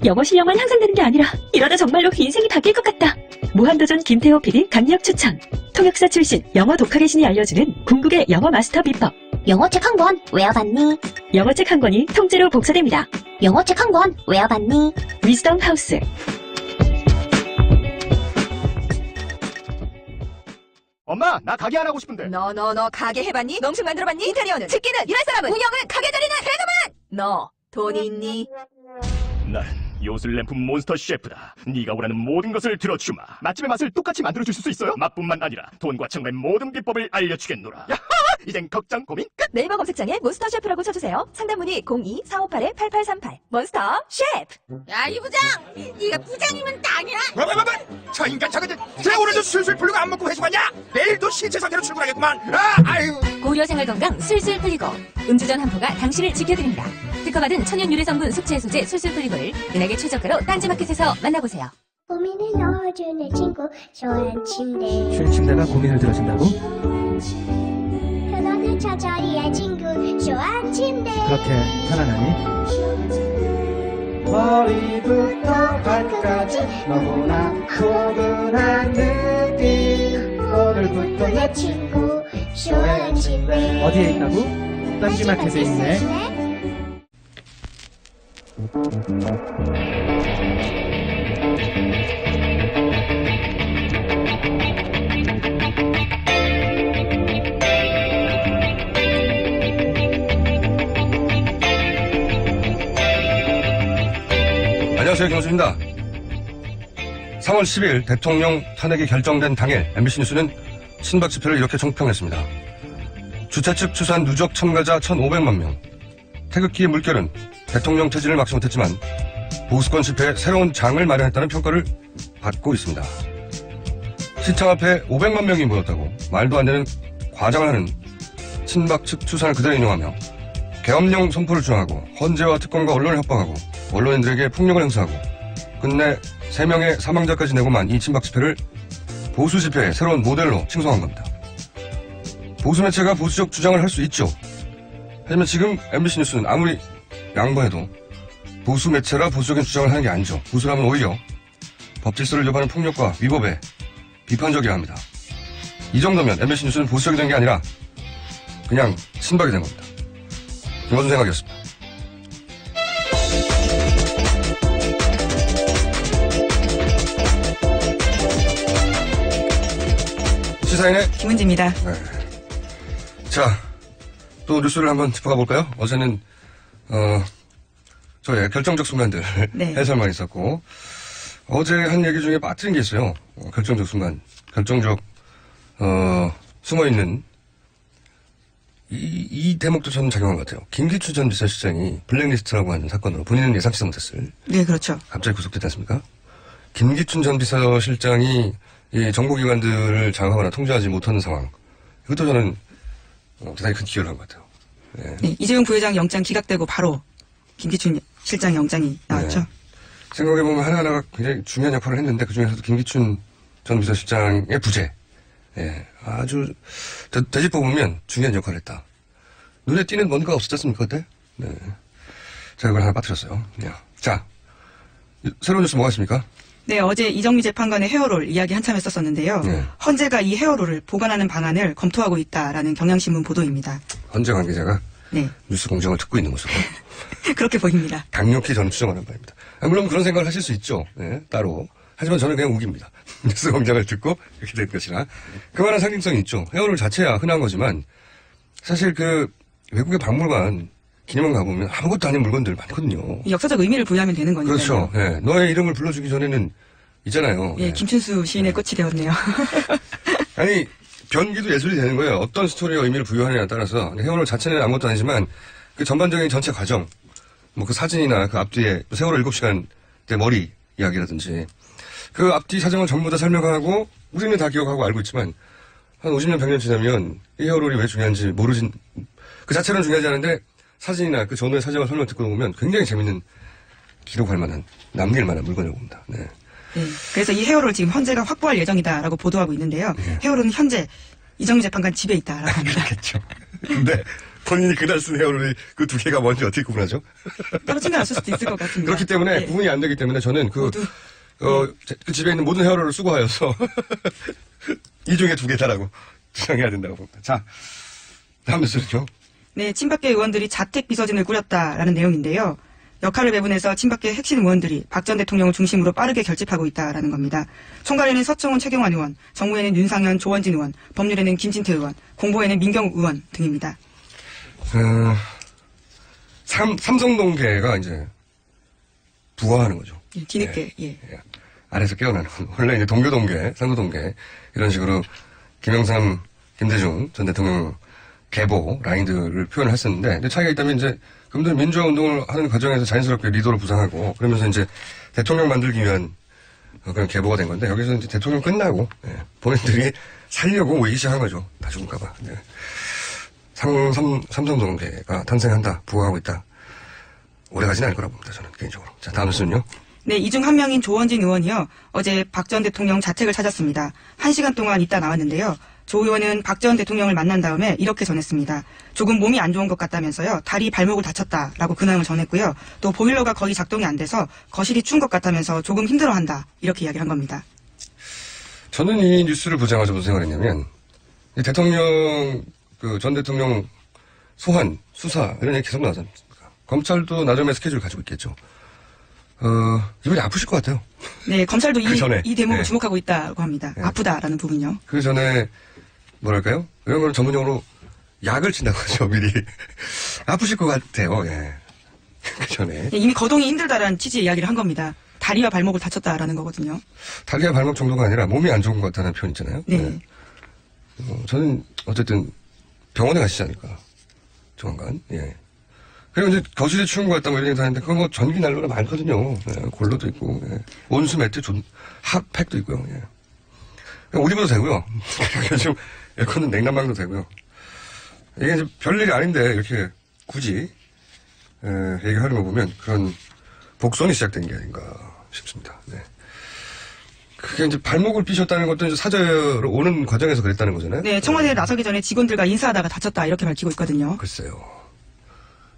영어 실력만 향상되는 게 아니라 이러다 정말로 인생이 바뀔 것 같다. 무한도전 김태호 PD 강력 추천. 통역사 출신 영어 독학의 신이 알려주는 궁극의 영어 마스터 비법. 영어책 한 권 외워봤니? 영어책 한 권이 통째로 복사됩니다. 영어책 한 권 외워봤니? 위즈덤 하우스. 엄마, 나 가게 안 하고 싶은데. 너 가게 해봤니? 농식 만들어봤니? 인테리어는? 집기는? 일할 사람은? 운영은? 가게 자리는? 퇴근은? 너 돈이 있니? 난 요술램프 몬스터 셰프다. 네가 원하는 모든 것을 들어주마. 맛집의 맛을 똑같이 만들어줄 수 있어요. 맛뿐만 아니라 돈과 청음의 모든 비법을 알려주겠노라. 야하! 이젠 걱정 고민 끝. 네이버 검색창에 몬스터 셰프라고 쳐주세요. 상담 문의 02-458-8838 몬스터 셰프. 야, 이 부장! 네가 부장이면 땅이야! 저 인간 저거들 제 오늘도 술술 풀리고 안 먹고 회식 왔냐? 내일도 신체 상태로 출근하겠구만. 아유. 고려 생활 건강 술술 풀리고 음주전 한포가 당신을 지켜드립니다. 특허받은 천연 유래 성분 숙취 해소제 술술 풀리고를 은하계 최저가로 딴지마켓에서 만나보세요. 고민을 넣어주는 친구 쇼한 침대. 쉴 침대가 고민을 들어준다고? 편안한 저자리의 친구 쇼한 침대. 그렇게 편안하니? 머리부터 발끝까지 너무나 포근한 느낌. 오늘부터 내 친구 쇼한 침대. 어디에 있다고? 딴지마켓에 있네. 안녕하세요, 김호수입니다. 3월 10일 대통령 탄핵이 결정된 당일 MBC 뉴스는 친박 집회를 이렇게 총평했습니다. 주최 측 추산 누적 참가자 1,500만 명. 태극기의 물결은 대통령 퇴진을 막지 못했지만 보수권 집회에 새로운 장을 마련했다는 평가를 받고 있습니다. 시청 앞에 500만 명이 모였다고 말도 안 되는 과장을 하는 친박 측 추산을 그대로 인용하며 계엄령 선포를 주장하고 헌재와 특검과 언론을 협박하고 언론인들에게 폭력을 행사하고 끝내 3명의 사망자까지 내고만 이 친박 집회를 보수 집회의 새로운 모델로 칭송한 겁니다. 보수 매체가 보수적 주장을 할 수 있죠. 하지만 지금 MBC 뉴스는 아무리 양보해도 보수 매체라 보수적인 주장을 하는 게 아니죠. 보수라면 오히려 법 질서를 위반하는 폭력과 위법에 비판적이어야 합니다. 이 정도면 MBC 뉴스는 보수적이 된 게 아니라 그냥 친박이 된 겁니다. 김원준 생각이었습니다. 시사인의 김은지입니다. 네. 자, 또 뉴스를 한번 짚어가 볼까요? 어제는 저의 결정적 순간들 네. 해설만 있었고 어제 한 얘기 중에 빠뜨린 게 있어요. 결정적 순간, 결정적 숨어있는 이 대목도 저는 작용한 것 같아요. 김기춘 전 비서실장이 블랙리스트라고 하는 사건으로 본인은 예상치도 못했을. 네, 그렇죠. 갑자기 구속됐지 않습니까? 김기춘 전 비서실장이 이 정보기관들을 장악하거나 통제하지 못하는 상황. 이것도 저는 대단히 큰 기여를 한 것 같아요. 네. 네, 이재용 부회장 영장 기각되고 바로 김기춘 실장 영장이 나왔죠. 네. 생각해보면 하나하나가 굉장히 중요한 역할을 했는데 그중에서도 김기춘 전 비서실장의 부재. 예, 아주 되짚어보면 중요한 역할을 했다. 눈에 띄는 뭔가 없었지 않습니까 그때? 네. 제가 그걸 하나 빠뜨렸어요. 자, 새로운 뉴스 뭐가 있습니까? 네, 어제 이정미 재판관의 헤어롤 이야기 한참 했었었는데요. 네. 헌재가 이 헤어롤을 보관하는 방안을 검토하고 있다라는 경향신문 보도입니다. 헌재 관계자가 네. 뉴스 공정을 듣고 있는 모습으로 그렇게 보입니다. 강력히 저는 추정하는 바입니다. 물론 그런 생각을 하실 수 있죠. 네, 따로. 하지만 저는 그냥 우깁니다. 뉴스 공장을 듣고 이렇게 된 것이나 그만한 상징성이 있죠. 헤어롤 자체야 흔한 거지만 사실 그 외국의 박물관 기념관 가보면 아무것도 아닌 물건들 많거든요. 역사적 의미를 부여하면 되는 거니까요. 그렇죠. 예, 너의 이름을 불러주기 전에는 있잖아요. 예, 김춘수 시인의 꽃이 되었네요. 아니 변기도 예술이 되는 거예요. 어떤 스토리와 의미를 부여하느냐에 따라서 헤어롤 자체는 아무것도 아니지만 그 전반적인 전체 과정, 뭐 그 사진이나 그 앞뒤에 세월호 7시간 때 머리 이야기라든지 그 앞뒤 사정을 전부 다 설명하고 우리는 다 기억하고 알고 있지만 한 50년 100년 지나면 이 헤어롤이 왜 중요한지 모르진 그 자체는 중요하지 않은데 사진이나 그 전후의 사정을 설명 듣고 보면 굉장히 재밌는 기록할 만한 남길 만한 물건이라고 봅니다. 네. 네, 그래서 이 헤어롤 지금 헌재가 확보할 예정이다라고 보도하고 있는데요. 네. 헤어롤은 현재 이정미 재판관 집에 있다라고 합니다. 그렇겠죠. 근데 본인이 그날 쓴 헤어롤이 그 두 개가 뭔지 어떻게 구분하죠? 따로 챙겨놨을 수도 있을 것 같은데. 그렇기 때문에 예. 구분이 안 되기 때문에 저는 그 집에 있는 모든 헤어롤을 수거하여서 이 중에 두 개다라고 주장해야 된다고 봅니다. 자, 다음 뉴스는요. 네, 친박계 의원들이 자택 비서진을 꾸렸다라는 내용인데요. 역할을 배분해서 친박계 핵심 의원들이 박 전 대통령을 중심으로 빠르게 결집하고 있다라는 겁니다. 총괄에는 서청원 최경환 의원, 정무에는 윤상현 조원진 의원, 법률에는 김진태 의원, 공보에는 민경욱 의원 등입니다. 삼성동계가 이제 부화하는 거죠. 예, 뒤늦게, 예. 아래서 깨어나는. 원래 이제 동교동계, 상도동계, 이런 식으로 김영삼, 김대중 전 대통령 계보 라인들을 표현을 했었는데, 근데 차이가 있다면 이제 그분들 민주화 운동을 하는 과정에서 자연스럽게 리더로 부상하고, 그러면서 이제 대통령 만들기 위한 그런 계보가 된 건데, 여기서 이제 대통령 끝나고, 본인들이 살려고 모이기 시작한 거죠. 다 죽을까봐. 삼성동계가 탄생한다, 부화하고 있다. 오래 가지는 않을 거라고 봅니다, 저는 개인적으로. 자, 다음 뉴스는요. 네, 이 중 한 명인 조원진 의원이요. 어제 박 전 대통령 자택을 찾았습니다. 1시간 동안 있다 나왔는데요. 조 의원은 박 전 대통령을 만난 다음에 이렇게 전했습니다. 조금 몸이 안 좋은 것 같다면서요. 다리 발목을 다쳤다라고 근황을 전했고요. 또 보일러가 거의 작동이 안 돼서 거실이 추운 것 같다면서 조금 힘들어한다. 이렇게 이야기를 한 겁니다. 저는 이 뉴스를 보자마자 무슨 생각을 했냐면, 이 대통령, 전 대통령 소환, 수사, 이런 얘기 계속 나오지 않습니까? 검찰도 나름의 스케줄을 가지고 있겠죠. 이번에 아프실 것 같아요. 네, 검찰도 이 대목을 네. 주목하고 있다고 합니다. 네. 아프다라는 부분요. 그 전에, 뭐랄까요? 이런 걸 전문용어로 약을 친다고 하죠, 미리. 아프실 것 같아요, 예. 그 전에. 네, 이미 거동이 힘들다라는 취지의 이야기를 한 겁니다. 다리와 발목을 다쳤다라는 거거든요. 다리와 발목 정도가 아니라 몸이 안 좋은 것 같다는 표현 있잖아요. 네. 저는 어쨌든 병원에 가시지 않을까. 조만간, 예. 그리고 이제 거실이 추운 것 같다 뭐 이런 얘기 하는데 그건 뭐 전기 난로가 많거든요. 예, 골로도 있고, 예. 온수 매트, 핫팩도 있고요. 예. 옷 입어도 되고요. 요즘 에어컨은 냉난방도 되고요. 이게 이제 별일이 아닌데 이렇게 굳이 얘기하는 거 보면 그런 복선이 시작된 게 아닌가 싶습니다. 네. 그게 이제 발목을 삐셨다는 것도 이제 사저로 오는 과정에서 그랬다는 거잖아요. 네, 청와대에 나서기 전에 직원들과 인사하다가 다쳤다 이렇게 밝히고 있거든요. 글쎄요.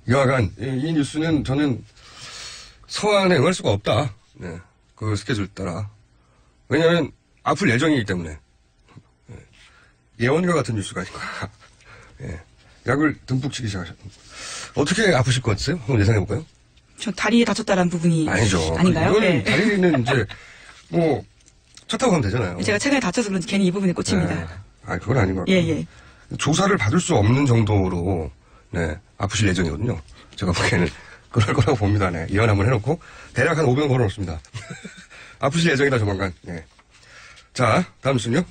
여하간 이 뉴스는 저는 서한에 응할 수가 없다. 네. 그 스케줄 따라. 왜냐하면 아플 예정이기 때문에. 예언과 같은 뉴스가 아닌가. 예. 약을 듬뿍 치기 시작하셨습니다. 어떻게 아프실 것 같으세요? 한번 예상해볼까요? 저 다리에 다쳤다라는 부분이 아니죠. 아닌가요? 이거는 네. 다리는 이제 차 타고 가면 되잖아요. 제가 최근에 다쳐서 그런지 괜히 이 부분에 꽂힙니다. 네. 아니 그건 아닌 것 같고. 예. 조사를 받을 수 없는 정도로 네, 아프실 예정이거든요. 제가 보기에는 그럴 거라고 봅니다. 네. 예언 한번 해놓고 대략 한 500원 걸어놓습니다. 아프실 예정이다 조만간. 네. 자, 다음 순요.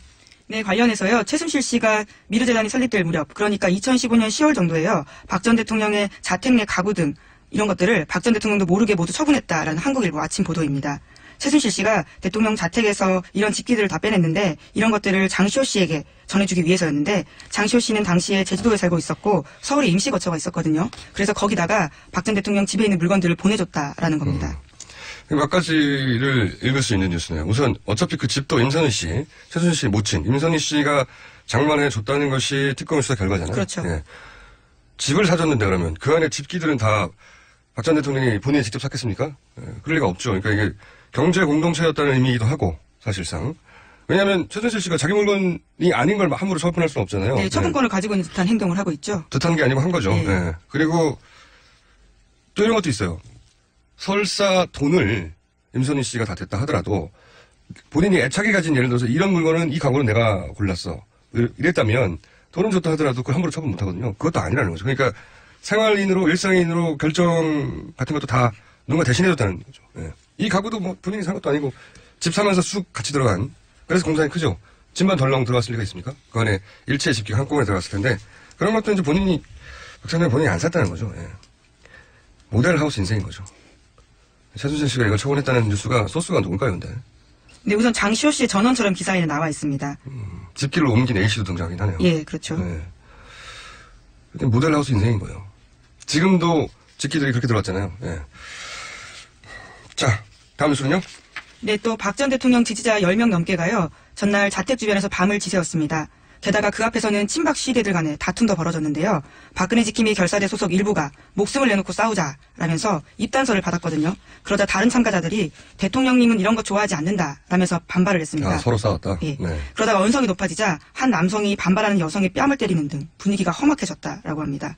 네, 관련해서요. 최순실 씨가 미르재단이 설립될 무렵, 그러니까 2015년 10월 정도에요. 박 전 대통령의 자택 내 가구 등 이런 것들을 박 전 대통령도 모르게 모두 처분했다라는 한국일보 아침 보도입니다. 최순실 씨가 대통령 자택에서 이런 집기들을 다 빼냈는데 이런 것들을 장시호 씨에게 전해주기 위해서였는데 장시호 씨는 당시에 제주도에 살고 있었고 서울에 임시 거처가 있었거든요. 그래서 거기다가 박 전 대통령 집에 있는 물건들을 보내줬다라는 겁니다. 몇 가지를 읽을 수 있는 뉴스네요. 우선 어차피 그 집도 임선희 씨, 최순실 씨 모친 임선희 씨가 장만해 줬다는 것이 특검 수사 결과잖아요. 그렇죠. 예. 집을 사줬는데 그러면 그 안에 집기들은 다 박 전 대통령이 본인이 직접 샀겠습니까? 예, 그럴 리가 없죠. 그러니까 이게 경제 공동체였다는 의미이기도 하고 사실상. 왜냐하면 최순실 씨가 자기 물건이 아닌 걸 함부로 처분할 수는 없잖아요. 네, 처분권을 가지고 있는 듯한 행동을 하고 있죠. 듯한 게 아니고 한 거죠. 네. 예. 그리고 또 이런 것도 있어요. 설사 돈을 임선희 씨가 다 됐다 하더라도 본인이 애착이 가진 예를 들어서 이런 물건은 이 가구는 내가 골랐어. 이랬다면 돈은 줬다 하더라도 그걸 함부로 처분 못 하거든요. 그것도 아니라는 거죠. 그러니까 생활인으로 일상인으로 결정 같은 것도 다 누군가 대신해줬다는 거죠. 예. 이 가구도 뭐 본인이 산 것도 아니고 집 사면서 쑥 같이 들어간 그래서 공산이 크죠. 집만 덜렁 들어갔을 리가 있습니까? 그 안에 일체 집기 한꺼번에 들어갔을 텐데 그런 것도 이제 본인이 박찬대 본인이 안 샀다는 거죠. 예. 모델 하우스 인생인 거죠. 최순실 씨가 이걸 처분했다는 뉴스가 소스가 누굴까요, 근데? 네, 우선 장시호 씨의 전원처럼 기사에는 나와 있습니다. 집길로 옮긴 A씨도 등장하긴 하네요. 예, 그렇죠. 네. 모델 하우스 인생인 거예요. 지금도 집기들이 그렇게 들어왔잖아요. 예. 자, 다음 뉴스는요? 네, 또 박 전 대통령 지지자 10명 넘게가요. 전날 자택 주변에서 밤을 지새웠습니다. 게다가 그 앞에서는 친박 시대들 간의 다툼도 벌어졌는데요. 박근혜 지킴이 결사대 소속 일부가 목숨을 내놓고 싸우자라면서 입단서를 받았거든요. 그러자 다른 참가자들이 대통령님은 이런 거 좋아하지 않는다라면서 반발을 했습니다. 아, 서로 싸웠다? 예. 네. 그러다가 언성이 높아지자 한 남성이 반발하는 여성의 뺨을 때리는 등 분위기가 험악해졌다라고 합니다.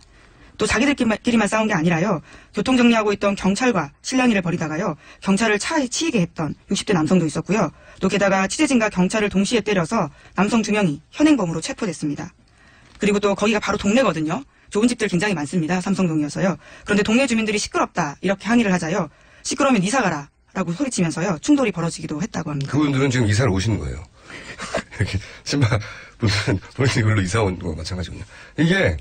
또 자기들끼리만 싸운 게 아니라요. 교통정리하고 있던 경찰과 실랑이를 벌이다가요. 경찰을 차에 치이게 했던 60대 남성도 있었고요. 또 게다가 취재진과 경찰을 동시에 때려서 남성 2명이 현행범으로 체포됐습니다. 그리고 또 거기가 바로 동네거든요. 좋은 집들 굉장히 많습니다. 삼성동이어서요. 그런데 동네 주민들이 시끄럽다 이렇게 항의를 하자요. 시끄러우면 이사 가라 라고 소리치면서요. 충돌이 벌어지기도 했다고 합니다. 그분들은 지금 이사를 오신 거예요. 이렇게 신박 분들은 본인이 그걸로 이사 온 거와 마찬가지군요. 이게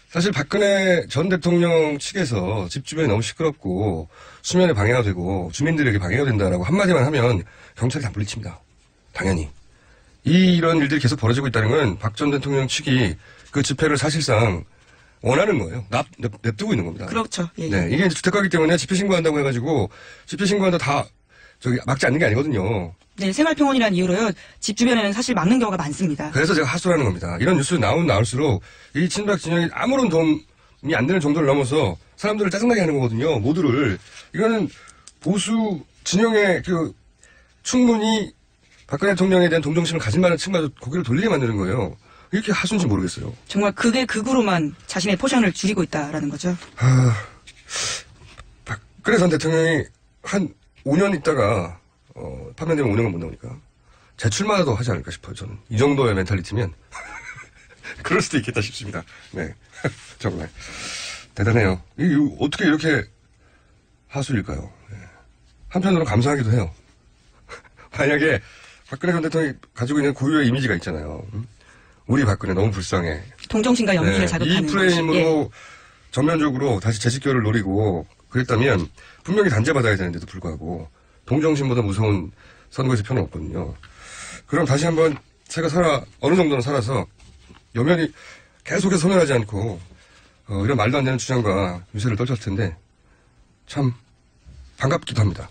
사실 박근혜 전 대통령 측에서 집 주변이 너무 시끄럽고 수면에 방해가 되고 주민들에게 방해가 된다라고 한마디만 하면 경찰이 다 물리칩니다. 당연히. 이런 일들이 계속 벌어지고 있다는 건 박 전 대통령 측이 그 집회를 사실상 원하는 거예요. 냅두고 있는 겁니다. 그렇죠. 예. 네, 이게 이제 주택가기 때문에 집회 신고한다고 해가지고 집회 신고한다 다 막지 않는 게 아니거든요. 네, 생활평온이라는 이유로요. 집 주변에는 사실 막는 경우가 많습니다. 그래서 제가 하소라는 겁니다. 이런 뉴스 나올수록 이 친박 진영이 아무런 도움이 안 되는 정도를 넘어서 사람들을 짜증나게 하는 거거든요. 모두를. 이거는 보수 진영의 충분히 박근혜 대통령에 대한 동정심을 가진 많은 층마저 고개를 돌리게 만드는 거예요. 이렇게 하수인지 모르겠어요. 정말 그게 극으로만 자신의 포션을 줄이고 있다라는 거죠. 박근혜 전 대통령이 한 5년 있다가 파면되면 5년간 못 나오니까 재출마라도 하지 않을까 싶어요. 저는 이 정도의 멘탈리티면 그럴 수도 있겠다 싶습니다. 네, 정말 대단해요. 어떻게 이렇게 하수일까요? 네. 한편으로 감사하기도 해요. 만약에 박근혜 전 대통령이 가지고 있는 고유의 이미지가 있잖아요. 우리 박근혜 너무 불쌍해. 동정심과 연민을 네, 자극하는 이 프레임으로 것이. 예. 전면적으로 다시 재집결을 노리고 그랬다면 분명히 단죄받아야 되는데도 불구하고 동정심보다 무서운 선거에서 편은 없거든요. 그럼 다시 한번 제가 어느 정도는 살아서 여면이 계속해서 소멸하지 않고 이런 말도 안 되는 주장과 유세를 떨쳤을 텐데 참 반갑기도 합니다.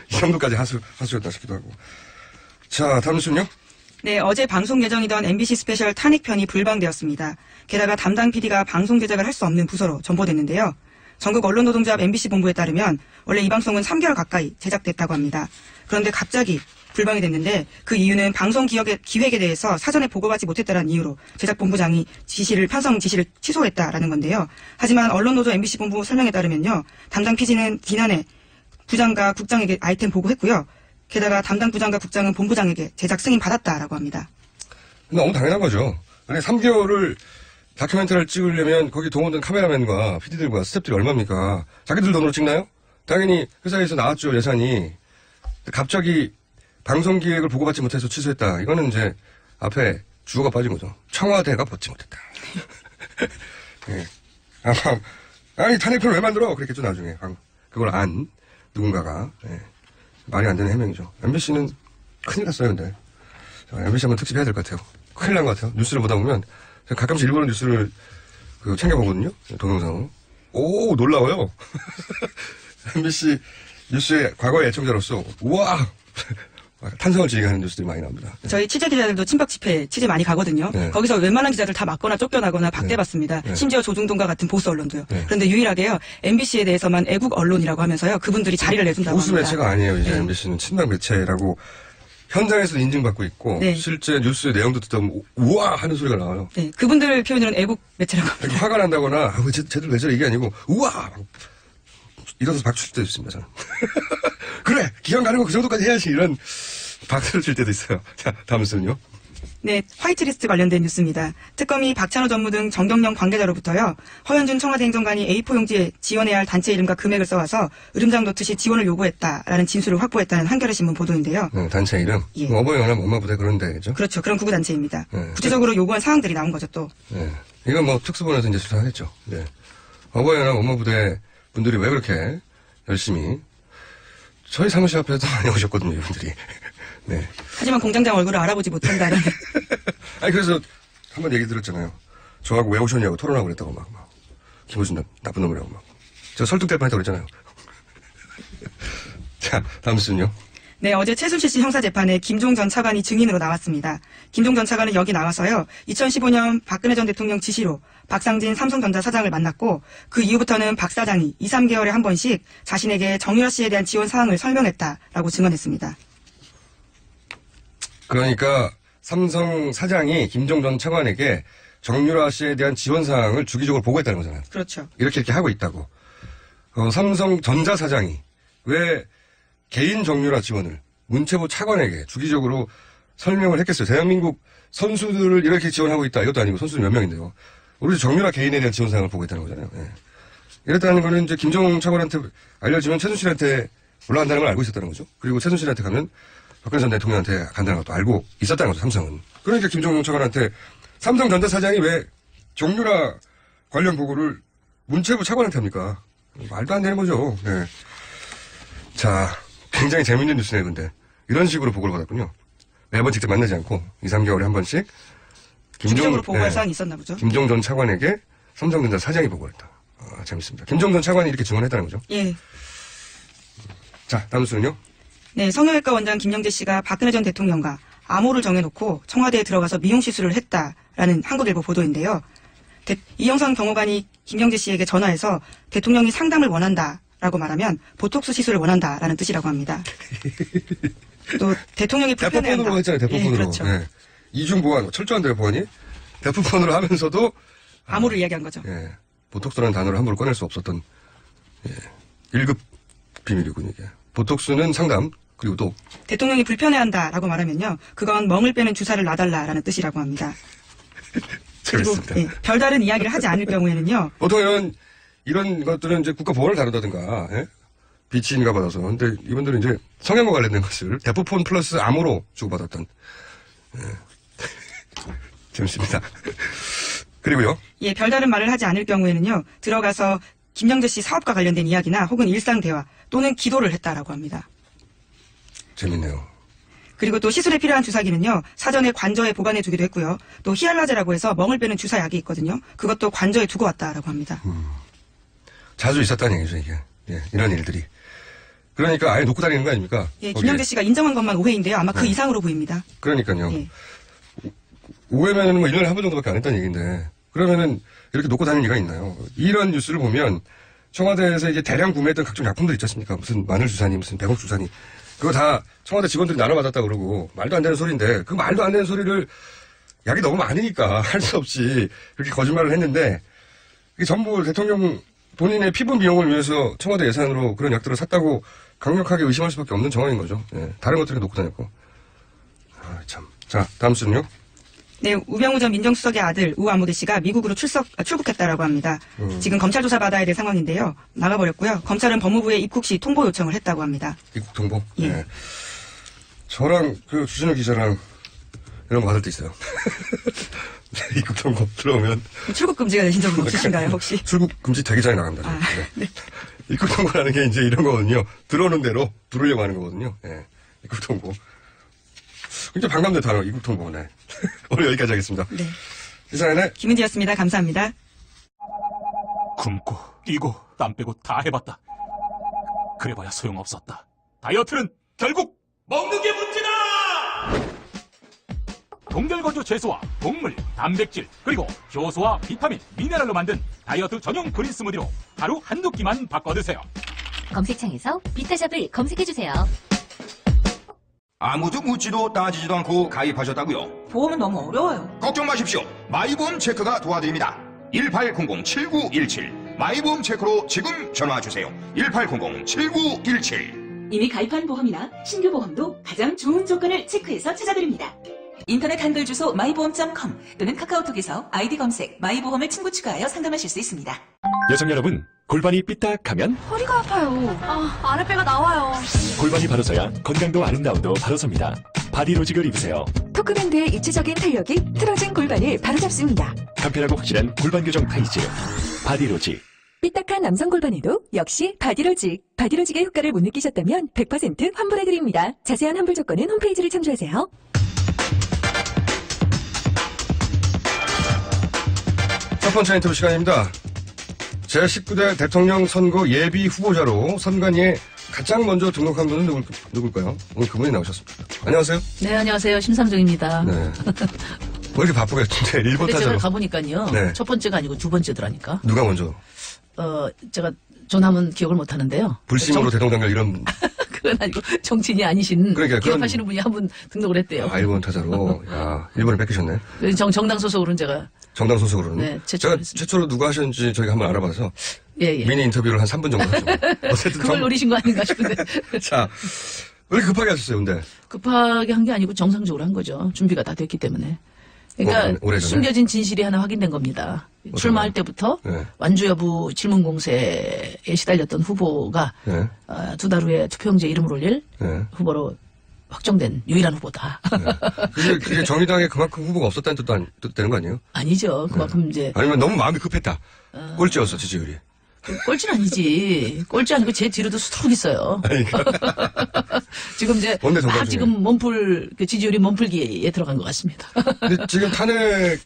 이 정도까지 하수였다 싶기도 하고. 자, 다음 뉴스는요? 네, 어제 방송 예정이던 MBC 스페셜 탄핵편이 불방되었습니다. 게다가 담당 PD가 방송 제작을 할 수 없는 부서로 전보됐는데요. 전국 언론노동조합 MBC 본부에 따르면 원래 이 방송은 3개월 가까이 제작됐다고 합니다. 그런데 갑자기 불방이 됐는데 그 이유는 방송 기획에 대해서 사전에 보고받지 못했다는 이유로 제작본부장이 편성 지시를 취소했다라는 건데요. 하지만 언론노조 MBC 본부 설명에 따르면요. 담당 PD는 지난해 부장과 국장에게 아이템 보고했고요. 게다가 담당 부장과 국장은 본부장에게 제작 승인 받았다라고 합니다. 너무 당연한 거죠. 아니 3개월을 다큐멘터리를 찍으려면 거기 동원된 카메라맨과 PD들과 스태프들이 얼마입니까? 자기들 돈으로 찍나요? 당연히 회사에서 나왔죠, 예산이. 갑자기 방송 기획을 보고받지 못해서 취소했다. 이거는 이제 앞에 주어가 빠진 거죠. 청와대가 받지 못했다. 네. 아니 탄핵표를 왜 만들어? 그랬겠죠 나중에. 그걸 누군가가. 네. 말이 안 되는 해명이죠. MBC는 큰일 났어요, 근데. MBC 한번 특집 해야 될 것 같아요. 큰일 난 것 같아요. 뉴스를 보다 보면 가끔씩 일본어 뉴스를 챙겨보거든요. 동영상으로. 오, 놀라워요. MBC 뉴스의 과거의 애청자로서 우와! 탄성을 지르게 하는 뉴스들이 많이 나옵니다. 네. 저희 취재 기자들도 친박 집회 취재 많이 가거든요. 네. 거기서 웬만한 기자들 다 맞거나 쫓겨나거나 박대받습니다. 네. 심지어 조중동과 같은 보수 언론도요. 네. 그런데 유일하게요. MBC에 대해서만 애국 언론이라고 하면서요. 그분들이 자리를 내준다고 보수 합니다. 매체가 아니에요. 이제 네. MBC는 친박 매체라고 현장에서 인증받고 있고 네. 실제 뉴스의 내용도 듣다 보면 우와! 하는 소리가 나와요. 네, 그분들 표현으로는 애국 매체라고 합니다. 화가 난다거나 쟤들 왜 저래 이게 아니고 우와! 일어서서 박수 칠 때도 있습니다. 저는. 그래! 기왕 가는 거 그 정도까지 해야지 이런 박수를 칠 때도 있어요. 자, 다음 뉴스는요. 네, 화이트리스트 관련된 뉴스입니다. 특검이 박찬호 전무 등 정경련 관계자로부터요. 허현준 청와대 행정관이 A4 용지에 지원해야 할 단체 이름과 금액을 써와서 으름장 놓듯이 지원을 요구했다라는 진술을 확보했다는 한겨레 신문 보도인데요. 네, 단체 이름. 예. 어버이연합 엄마부대 그런 데죠. 그렇죠. 그런 구구 단체입니다. 네. 구체적으로 요구한 사항들이 나온 거죠, 또. 네. 이건 뭐 특수본에서 이제 수사하겠죠. 네. 어버이연합 엄마부대 분들이 왜 그렇게 열심히 저희 사무실 앞에도 많이 오셨거든요, 이분들이. 네. 하지만 공장장 얼굴을 알아보지 못한다는. 아니, 그래서 한번 얘기 들었잖아요. 저하고 왜 오셨냐고 토론하고 그랬다고 막. 김호준 나쁜 놈이라고 막. 제가 설득될 뻔했다고 그랬잖아요. 자, 다음 뉴스는요. 네, 어제 최순실 씨 형사재판에 김종 전 차관이 증인으로 나왔습니다. 김종 전 차관은 여기 나와서요, 2015년 박근혜 전 대통령 지시로 박상진 삼성전자 사장을 만났고, 그 이후부터는 박 사장이 2, 3개월에 한 번씩 자신에게 정유라 씨에 대한 지원 사항을 설명했다라고 증언했습니다. 그러니까 삼성 사장이 김종 전 차관에게 정유라 씨에 대한 지원 사항을 주기적으로 보고했다는 거잖아요. 그렇죠. 이렇게 하고 있다고. 삼성전자 사장이 왜 개인 정유라 지원을 문체부 차관에게 주기적으로 설명을 했겠어요. 대한민국 선수들을 이렇게 지원하고 있다. 이것도 아니고 선수들 몇 명인데요. 우리 정유라 개인에 대한 지원 사항을 보고 있다는 거잖아요. 예. 이랬다는 거는 이제 김종 차관한테 알려지면 최순실한테 올라간다는 걸 알고 있었다는 거죠. 그리고 최순실한테 가면 박근혜 전 대통령한테 간다는 것도 알고 있었다는 거죠. 삼성은. 그러니까 김종 차관한테 삼성전자 사장이 왜 정유라 관련 보고를 문체부 차관한테 합니까? 말도 안 되는 거죠. 예. 자, 굉장히 재밌는 뉴스네요, 근데. 이런 식으로 보고를 받았군요. 매번 직접 만나지 않고 2, 3개월에 한 번씩 주기적으로 보고할 사항이 있었나 보죠. 김종 전 차관에게 삼성전자 사장이 보고를 했다. 재밌습니다. 김종 전 차관이 이렇게 증언했다는 거죠. 예. 자, 다음 수는요. 네, 성형외과 원장 김영재 씨가 박근혜 전 대통령과 암호를 정해놓고 청와대에 들어가서 미용 시술을 했다라는 한국일보 보도인데요. 이영상 병호관이 김영재 씨에게 전화해서 대통령이 상담을 원한다라고 말하면 보톡스 시술을 원한다라는 뜻이라고 합니다. 또 대통령이 불편해한다. 대포폰으로 했잖아요. 대포폰으로. 예, 그렇죠. 네. 이중 보안, 철저한데요, 보안이. 대포폰으로 하면서도 암호를 이야기한 거죠. 예, 보톡스라는 단어를 함부로 꺼낼 수 없었던 1급 비밀이군요. 이게. 보톡스는 상담, 그리고 또 대통령이 불편해한다라고 말하면요, 그건 멍을 빼는 주사를 놔달라라는 뜻이라고 합니다. 그리고 재밌습니다. 예, 별다른 이야기를 하지 않을 경우에는요. 보통 이런 것들은 이제 국가 보안을 다룬다든가, 예? 비치인가 받아서. 근데 이분들은 이제 성형과 관련된 것을 대포폰 플러스 암호로 주고받았던. 예. 재밌습니다. 그리고요. 예, 별다른 말을 하지 않을 경우에는요, 들어가서 김영재 씨 사업과 관련된 이야기나 혹은 일상 대화 또는 기도를 했다라고 합니다. 재밌네요. 그리고 또 시술에 필요한 주사기는요, 사전에 관저에 보관해 두기도 했고요. 또 히알라제라고 해서 멍을 빼는 주사약이 있거든요. 그것도 관저에 두고 왔다라고 합니다. 자주 있었다는 얘기죠, 이게. 예, 이런 일들이. 그러니까 아예 놓고 다니는 거 아닙니까? 예, 거기에. 김영재 씨가 인정한 것만 오해인데요. 아마 그 네. 이상으로 보입니다. 그러니까요. 예. 오해면은 뭐 1년에 한 번 정도밖에 안 했다는 얘기인데, 그러면은 이렇게 놓고 다니는 리가 있나요? 이런 뉴스를 보면 청와대에서 이제 대량 구매했던 각종 약품들 있지 않습니까? 무슨 마늘 주사니, 무슨 백옥 주사니. 그거 다 청와대 직원들이 나눠받았다 그러고 말도 안 되는 소리인데, 그 말도 안 되는 소리를 약이 너무 많으니까 할 수 없이 그렇게 거짓말을 했는데, 이게 전부 대통령 본인의 피부 미용을 위해서 청와대 예산으로 그런 약들을 샀다고 강력하게 의심할 수밖에 없는 정황인 거죠. 예, 다른 것들이 놓고 다녔고. 아, 참. 자, 다음 수는요? 네, 우병우 전 민정수석의 아들 우아무개 씨가 미국으로 출국했다라고 합니다. 지금 검찰 조사 받아야 될 상황인데요. 나가버렸고요. 검찰은 법무부에 입국 시 통보 요청을 했다고 합니다. 입국 통보? 예. 네. 저랑 그 주진우 기자랑 이런 거 받을 때 있어요. 입국 통보 들어오면 출국 금지가 되신 적은 없으신가요, 혹시? 출국 금지 되기 전에 나갑니다. 아, 네. 입국 통보라는 게 이제 이런 거거든요. 들어오는 대로 부르려고 하는 거거든요. 예. 입국 통보. 굉장히 반감된 단어, 입국 통보. 네. 오늘 여기까지 하겠습니다. 네. 이사연의 김은지였습니다. 감사합니다. 굶고 뛰고 땀 빼고 다 해봤다. 그래봐야 소용없었다. 다이어트는 결국 먹는 게 문제다! 동결건조 채소와 곡물, 단백질, 그리고 효소와 비타민, 미네랄로 만든 다이어트 전용 그린 스무디로 하루 한두 끼만 바꿔 드세요. 검색창에서 비타샵을 검색해주세요. 아무도 묻지도 따지지도 않고 가입하셨다고요? 보험은 너무 어려워요. 걱정 마십시오. 마이보험 체크가 도와드립니다. 1800-7917 마이보험 체크로 지금 전화주세요. 1800-7917 이미 가입한 보험이나 신규 보험도 가장 좋은 조건을 체크해서 찾아드립니다. 인터넷 한글 주소 마이보험.com 또는 카카오톡에서 아이디 검색 마이보험을 친구 추가하여 상담하실 수 있습니다. 여성 여러분, 골반이 삐딱하면 허리가 아파요. 아랫배가 나와요. 골반이 바로서야 건강도 아름다움도 바로섭니다. 바디로직을 입으세요. 토크밴드의 입체적인 탄력이 틀어진 골반을 바로잡습니다. 간편하고 확실한 골반 교정 타이즈 바디로직. 삐딱한 남성 골반에도 역시 바디로직. 바디로직의 효과를 못 느끼셨다면 100% 환불해드립니다. 자세한 환불 조건은 홈페이지를 참조하세요. 첫 번째 인터뷰 시간입니다. 제19대 대통령 선거 예비 후보자로 선관위에 가장 먼저 등록한 분은 누굴까요? 오늘 그분이 나오셨습니다. 안녕하세요. 네, 안녕하세요. 심상정입니다. 네. 왜 이렇게 바쁘겠는데 1번 근데 제가 타자로. 가보니까요. 네. 첫 번째가 아니고 두 번째더라니까. 누가 먼저? 제가 전함은 기억을 못 하는데요. 불심으로 대동단결 이런. 그건 아니고 정치인이 아니신 그러니까 그런- 기억하시는 분이 한 분 등록을 했대요. 1번 타자로. 야, 1번을 뺏기셨네. 그래서 정당 소속으로는 제가 정당 소속으로는. 네, 최초로 제가 했습니다. 최초로 누가 하셨는지 저희가 한번 알아봐서 예. 미니 인터뷰를 한 3분 정도 했죠. 어쨌든 그걸 노리신 거 아닌가 싶은데. 자, 왜 이렇게 급하게 하셨어요, 근데? 급하게 한 게 아니고 정상적으로 한 거죠. 준비가 다 됐기 때문에. 그러니까 오래전에? 숨겨진 진실이 하나 확인된 겁니다. 출마할 때부터 네. 완주 여부 질문 공세에 시달렸던 후보가 네. 2달 후에 투표용지에 이름을 올릴 네. 후보로 확정된 유일한 후보다. 그게 정의당에 그만큼 후보가 없었다는 뜻도 되는 거 아니에요? 아니죠. 그만큼 이제 아니면 너무 마음이 급했다. 꼴찌였어, 지지율이. 꼴찌는 아니지. 꼴찌 아니고 제 뒤로도 수두룩 있어요. 지금 이제 원내 정당 막 중에. 지금 그 지지율이 몸풀기에 들어간 것 같습니다. 근데 지금 탄핵,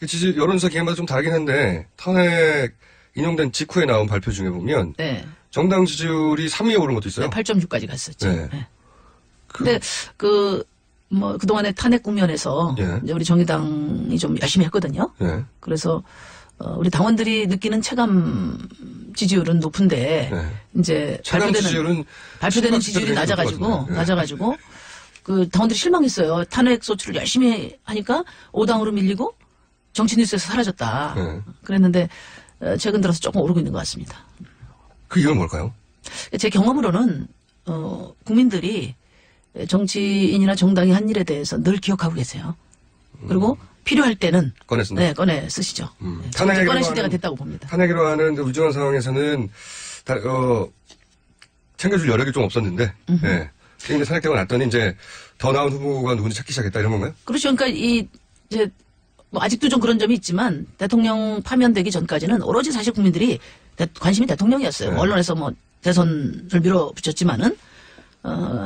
지지, 여론조사 기간마다 좀 다르긴 한데, 탄핵 인용된 직후에 나온 발표 중에 보면, 네. 정당 지지율이 3위에 오른 것도 있어요. 8.6까지 갔었죠. 네. 네. 근데 그동안의 탄핵 국면에서 예. 이제 우리 정의당이 좀 열심히 했거든요. 네. 그래서 우리 당원들이 느끼는 체감 지지율은 높은데 네. 이제 체감 지지율은 발표되는 심박 지지율이 지지율이 낮아가지고 높을 것 같은데. 그 당원들이 실망했어요. 탄핵 소추를 열심히 하니까 5당으로 밀리고 정치 뉴스에서 사라졌다. 네. 그랬는데 최근 들어서 조금 오르고 있는 것 같습니다. 그 이유는 뭘까요? 제 경험으로는 국민들이 정치인이나 정당이 한 일에 대해서 늘 기억하고 계세요. 그리고 필요할 때는 꺼내 쓴다. 네, 꺼내 쓰시죠. 네, 탄핵이라고 꺼내 시대가 하는- 됐다고 봅니다. 탄핵이라고 하는 위중한 상황에서는, 챙겨줄 여력이 좀 없었는데, 예. 이제 탄핵되고 났더니 이제 더 나은 후보가 누군지 찾기 시작했다 이런 건가요? 그렇죠. 그러니까 이제 뭐 아직도 좀 그런 점이 있지만 대통령 파면되기 전까지는 오로지 사실 국민들이 관심이 대통령이었어요. 네. 언론에서 뭐 대선을 밀어붙였지만은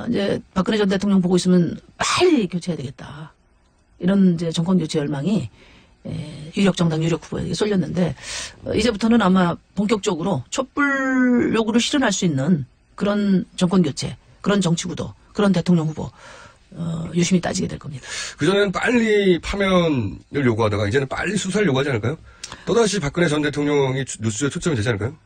이제 박근혜 전 대통령 보고 있으면 빨리 교체해야 되겠다. 이런 이제 정권 교체 열망이 유력 정당 유력 후보에게 쏠렸는데 이제부터는 아마 본격적으로 촛불 요구를 실현할 수 있는 그런 정권 교체, 그런 정치 구도, 그런 대통령 후보 유심히 따지게 될 겁니다. 그전에는 빨리 파면을 요구하다가 이제는 빨리 수사를 요구하지 않을까요? 또다시 박근혜 전 대통령이 뉴스에 초점이 되지 않을까요?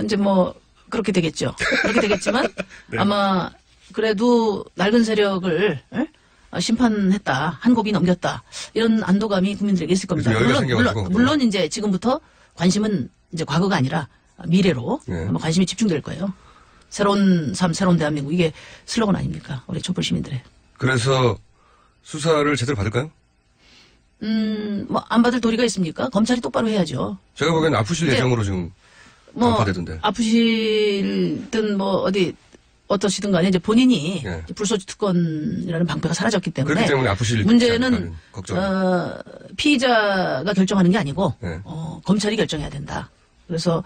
이제 뭐 그렇게 되겠죠. 그렇게 되겠지만 네. 아마 그래도 낡은 세력을 심판했다, 한 고비 넘겼다 이런 안도감이 국민들에게 있을 겁니다. 요즘 여유가 생겨가지고 물론 이제 지금부터 관심은 이제 과거가 아니라 미래로 네. 아마 관심이 집중될 거예요. 새로운 삶, 새로운 대한민국 이게 슬로건 아닙니까? 우리 촛불 시민들의. 그래서 수사를 제대로 받을까요? 뭐 안 받을 도리가 있습니까? 검찰이 똑바로 해야죠. 제가 보기엔 아프실 이제 예정으로 지금 뭐 간파되던데. 아프시든 뭐 어디 어떠시든 간에 이제 본인이 예. 불소지 특권이라는 방패가 사라졌기 때문에 그렇기 때문에 아프실 문제는 걱정. 피의자가 결정하는 게 아니고 예. 검찰이 결정해야 된다. 그래서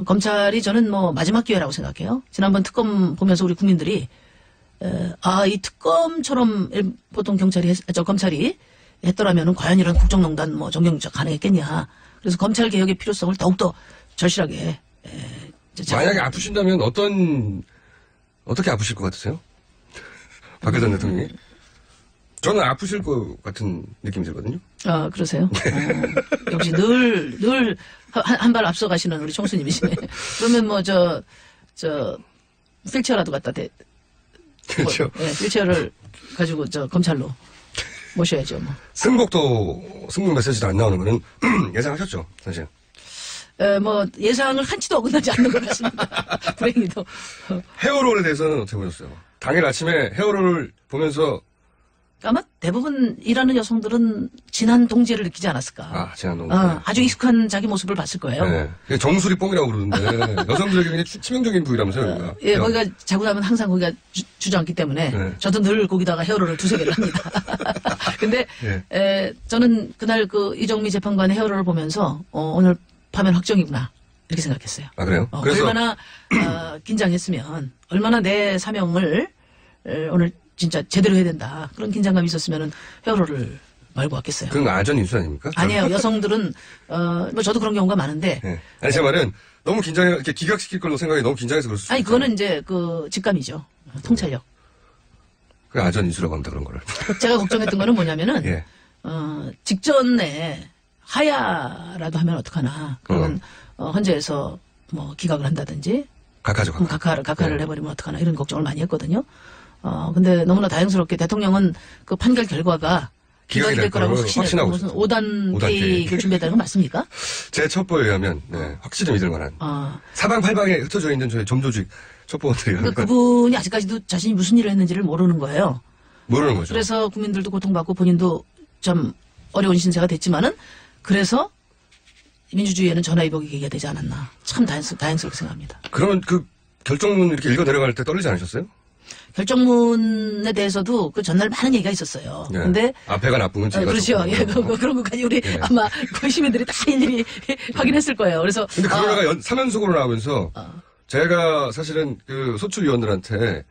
검찰이 저는 뭐 마지막 기회라고 생각해요. 지난번 특검 보면서 우리 국민들이 이 특검처럼 보통 검찰이 했더라면은 과연 이런 국정농단 뭐 정경유착 가능했겠냐. 그래서 검찰 개혁의 필요성을 더욱더 절실하게 만약에 아프신다면 어떻게 아프실 것 같으세요? 박근혜 전 대통령이? 저는 아프실 것 같은 느낌이 들거든요. 그러세요? 역시 늘 한 발 앞서 가시는 우리 총수님이시네. 그러면 뭐 휠체어라도 갖다 그렇죠. 휠체어를 가지고 검찰로 모셔야죠, 뭐. 승국 메시지도 안 나오는 거는 예상하셨죠, 사실. 뭐 예상을 한치도 어긋나지 않는 것 같습니다. 불행히도. 헤어롤에 대해서는 어떻게 보셨어요? 당일 아침에 헤어롤을 보면서 아마 대부분 일하는 여성들은 진한 동지를 느끼지 않았을까. 지난 농 아주 익숙한 자기 모습을 봤을 거예요. 네. 정수리 뽕이라고 그러는데 여성들에게 굉장히 치명적인 부위라면서요. 여기가. 예, 거기가 자고 나면 항상 거기가 주저앉기 때문에 네. 저도 늘 거기다가 헤어롤을 2-3개를 합니다. 근데 네. 저는 그날 이정미 재판관의 헤어롤을 보면서 오늘 파면 확정이구나 이렇게 생각했어요. 그래요? 그래서 얼마나 긴장했으면 얼마나 내 사명을 오늘 진짜 제대로 해야 된다. 그런 긴장감이 있었으면 헤어롤을 알고 왔겠어요. 그건 아전 인수 아닙니까? 아니에요. 여성들은 뭐 저도 그런 경우가 많은데 네. 아니 제 말은 너무 긴장해 이렇게 기각시킬 걸로 생각이 너무 긴장해서 그럴 수 아니 있어요. 그거는 이제 그 직감이죠. 통찰력. 그 아전 인수라고 합니다 그런 거를. 제가 걱정했던 거는 뭐냐면은 예. 직전에 하야라도 하면 어떡하나. 그러면 헌재에서 뭐 기각을 한다든지 각하죠. 그럼 각하를 해버리면 어떡하나 이런 걱정을 많이 했거든요. 근데 너무나 다행스럽게 대통령은 그 판결 결과가 기각이 될 거라고 확신하고 무슨 5단 계획을 준비했다는 거 맞습니까? 제 첩보에 의하면 확실히 믿을 만한 사방팔방에 흩어져 있는 저희 점조직 첩보원들이 그러니까 그분이 아직까지도 자신이 무슨 일을 했는지를 모르는 거예요. 모르는 거죠. 그래서 국민들도 고통받고 본인도 좀 어려운 신세가 됐지만은 그래서 민주주의에는 전화위복이 계기가 되지 않았나. 참 다행스럽게 생각합니다. 그러면 그 결정문 이렇게 읽어 내려갈 때 떨리지 않으셨어요? 결정문에 대해서도 그 전날 많은 얘기가 있었어요. 네. 근데 앞에가 나쁘면 뒤가 그렇죠. 예, 그런 것까지 우리 아마 그 시민들이 다 일일이 확인했을 거예요. 그래서 근데 그러다가 3연속으로 나오면서 제가 사실은 그 소추위원들한테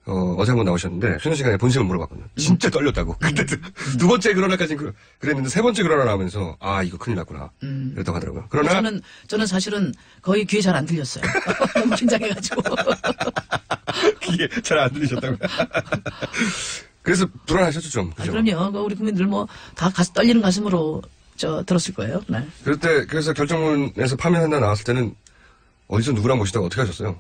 어제 한번 나오셨는데 쉬는 시간에 본심을 물어봤거든요. 진짜 떨렸다고. 근데 두 번째 그러나까지는 그랬는데 세 번째 그러나 나오면서 이거 큰일 났구나. 그랬다고 하더라고요. 그러나 저는 사실은 거의 귀에 잘 안 들렸어요. 너무 긴장해가지고. 귀에 잘 안 들리셨다고요. 그래서 불안하셨죠 좀. 그죠? 그럼요. 우리 국민들 뭐 다 떨리는 가슴으로 들었을 거예요. 네. 그래서 결정문에서 파면한다 나왔을 때는 어디서 누구랑 모시다가 어떻게 하셨어요?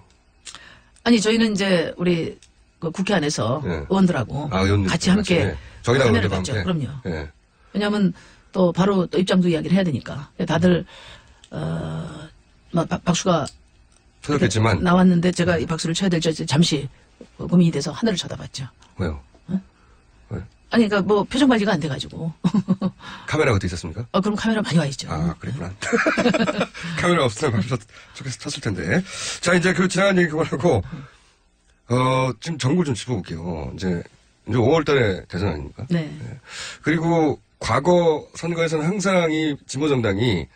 아니 저희는 이제 우리 그 국회 안에서 의원들하고 같이 함께 정의당 봤죠. 함께. 그럼요. 예. 왜냐하면 또 바로 또 입장도 이야기를 해야 되니까 다들 박수가 터졌겠지만 나왔는데 제가 이 박수를 쳐야 될지 잠시 고민이 돼서 하늘을 쳐다봤죠. 왜요? 아니 그러니까 뭐 표정 관리가 안 돼가지고. 카메라 그때 있었습니까? 그럼 카메라 많이 와 있죠. 그랬구나. 카메라 없으면 박수 쳤을 텐데. 자 이제 그 지나간 얘기 그만하고 지금 정부를 좀 짚어볼게요. 이제 5월달에 대선 아닙니까? 네. 그리고 과거 선거에서는 항상 이 진보정당이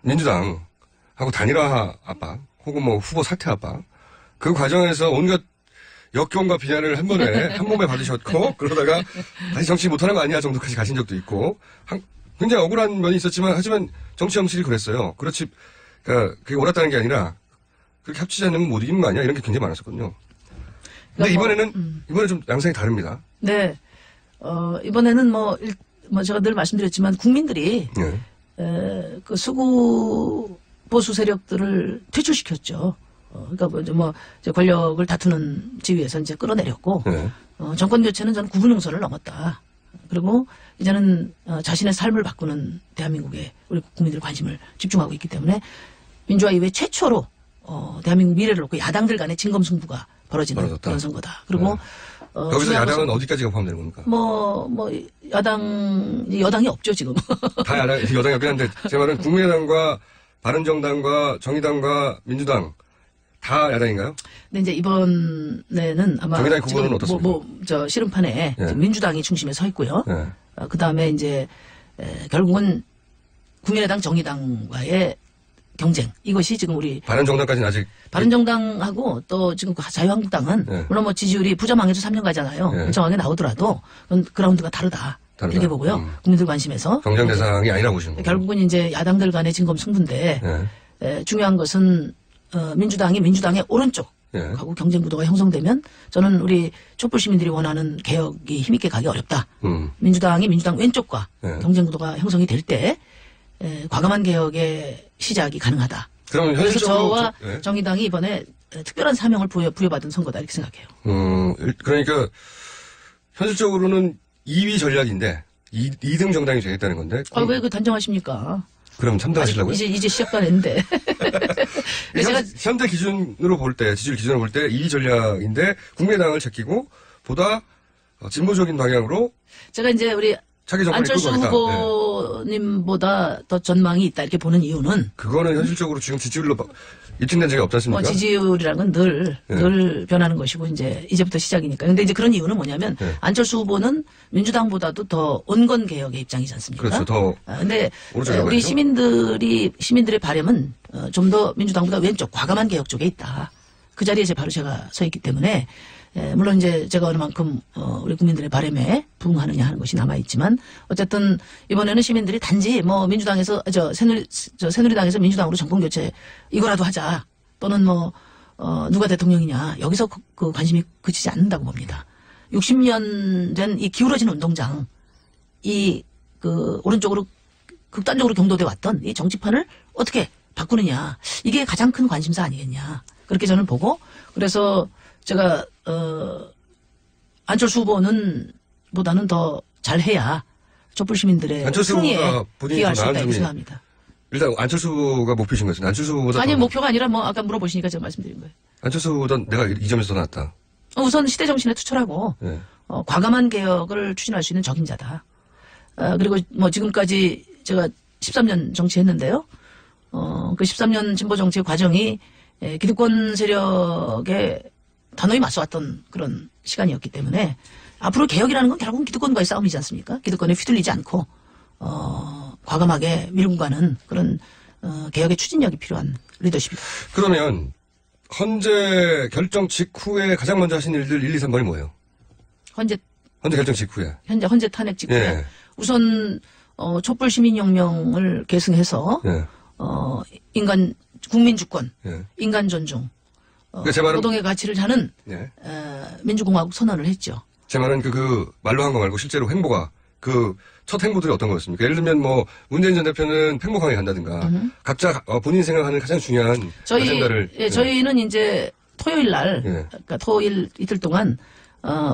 민주당하고 단일화 압박 혹은 뭐 후보 사퇴 압박 그 과정에서 온갖 역경과 비난을 한 몸에 받으셨고 그러다가 다시 정치 못하는 거 아니야 정도까지 가신 적도 있고 굉장히 억울한 면이 있었지만 하지만 정치 형식이 그랬어요. 그렇지 그러니까 그게 옳았다는 게 아니라 그렇게 합치지 않으면 못 이기는 거 아니야 이런 게 굉장히 많았었거든요. 근데 이번에 좀 양상이 다릅니다. 네. 이번에는 뭐 제가 늘 말씀드렸지만 국민들이 그 수구 보수 세력들을 퇴출시켰죠. 그러니까 뭐 이제 권력을 다투는 지위에서 이제 끌어내렸고 정권 교체는 저는 구분능선을 넘었다. 그리고 이제는 자신의 삶을 바꾸는 대한민국에 우리 국민들의 관심을 집중하고 있기 때문에 민주화 이후에 최초로 대한민국 미래를 놓고 야당들 간의 진검승부가 벌어지는 그런 선거다. 그리고 여기서 야당은 어디까지가 포함되는 겁니까? 여당이 없죠 지금. 다 여당이 없긴 한데 제 말은 국민의당과 바른정당과 정의당과 민주당 다 야당인가요? 근데 이제 이번에는 아마 정의당의 구분은 어떻습니까? 실험판에 지금 민주당이 중심에 서 있고요. 그 다음에 이제 결국은 국민의당 정의당과의 경쟁 이것이 지금 우리 바른정당까지는 아직 바른정당하고 또 지금 자유한국당은 물론 뭐 지지율이 부정망해서 3년 가잖아요. 정확하게 나오더라도 그건 그라운드가 다르다. 이렇게 보고요. 국민들 관심에서 경쟁 대상이 아니라고 보시는 거예요. 결국은 이제 야당들 간의 진검승부인데 중요한 것은 민주당의 오른쪽 하고 경쟁 구도가 형성되면 저는 우리 촛불 시민들이 원하는 개혁이 힘있게 가기 어렵다. 민주당 왼쪽과 경쟁 구도가 형성이 될 때 과감한 개혁의 시작이 가능하다. 그래서 저와 정의당이 이번에 특별한 사명을 부여받은 선거다 이렇게 생각해요. 그러니까 현실적으로는 2위 전략인데 2등 정당이 되겠다는 건데. 왜 그 단정하십니까? 그럼 3등 하시려고요? 이제 시작도 안 했는데. 현재 기준으로 볼 때, 지지율 기준으로 볼 때 2위 전략인데 국민의당을 제끼고 보다 진보적인 방향으로 제가 이제 우리 안철수 후보님보다 더 전망이 있다 이렇게 보는 이유는 그거는 현실적으로 지금 지지율로 입증된 적이 없지 않습니까? 지지율이라는 건 늘 변하는 것이고 이제부터 시작이니까. 근데 이제 그런 이유는 뭐냐면 안철수 후보는 민주당보다도 더 온건 개혁의 입장이지 않습니까? 그렇죠. 더. 근데 우리 시민들의 바람은 좀 더 민주당보다 왼쪽 과감한 개혁 쪽에 있다. 그 자리에 바로 제가 서 있기 때문에 물론 이제 제가 어느 만큼 우리 국민들의 바람에 부응하느냐 하는 것이 남아있지만 어쨌든 이번에는 시민들이 단지 뭐 민주당에서 새누리당에서 민주당으로 정권교체 이거라도 하자 또는 뭐 누가 대통령이냐 여기서 그 관심이 그치지 않는다고 봅니다. 60년 된 이 기울어진 운동장 그 오른쪽으로 극단적으로 경도돼 왔던 이 정치판을 어떻게 바꾸느냐 이게 가장 큰 관심사 아니겠냐 그렇게 저는 보고 그래서 제가 안철수 후보는 보다는 더 잘해야 촛불 시민들의 안철수 승리에 후보가 본인이 기여할 더 수 있다 나은 이렇게 점이 생각합니다. 일단 안철수가 목표신 것은 안철수보다 아니 더 목표가 아니라 뭐 아까 물어보시니까 제가 말씀드린 거예요. 안철수보다 내가 이 점에서 더 낫다. 우선 시대 정신에 투철하고 예. 과감한 개혁을 추진할 수 있는 적임자다. 그리고 뭐 지금까지 제가 13년 정치했는데요. 그 13년 진보 정치의 과정이 기득권 세력에 단호히 맞서왔던 그런 시간이었기 때문에 앞으로 개혁이라는 건 결국은 기득권과의 싸움이지 않습니까? 기득권에 휘둘리지 않고 과감하게 밀고 가는 그런 개혁의 추진력이 필요한 리더십이다. 그러면 헌재 결정 직후에 가장 먼저 하신 일들 1, 2, 3번이 뭐예요? 헌재 결정 직후에. 헌재 탄핵 직후에 예. 우선 촛불 시민혁명을 계승해서 예. 국민 주권, 예. 인간 존중, 그러니까 제 말은 노동의 가치를 하는 예. 민주공화국 선언을 했죠. 제 말은 그 말로 한 거 말고 실제로 행보가 그 첫 행보들이 어떤 거였습니까? 예를 들면 뭐 문재인 전 대표는 팽목항에 간다든가 각자 본인이 생각하는 가장 중요한 아젠다를 저희는 이제 토요일 날 예. 그러니까 토요일 이틀 동안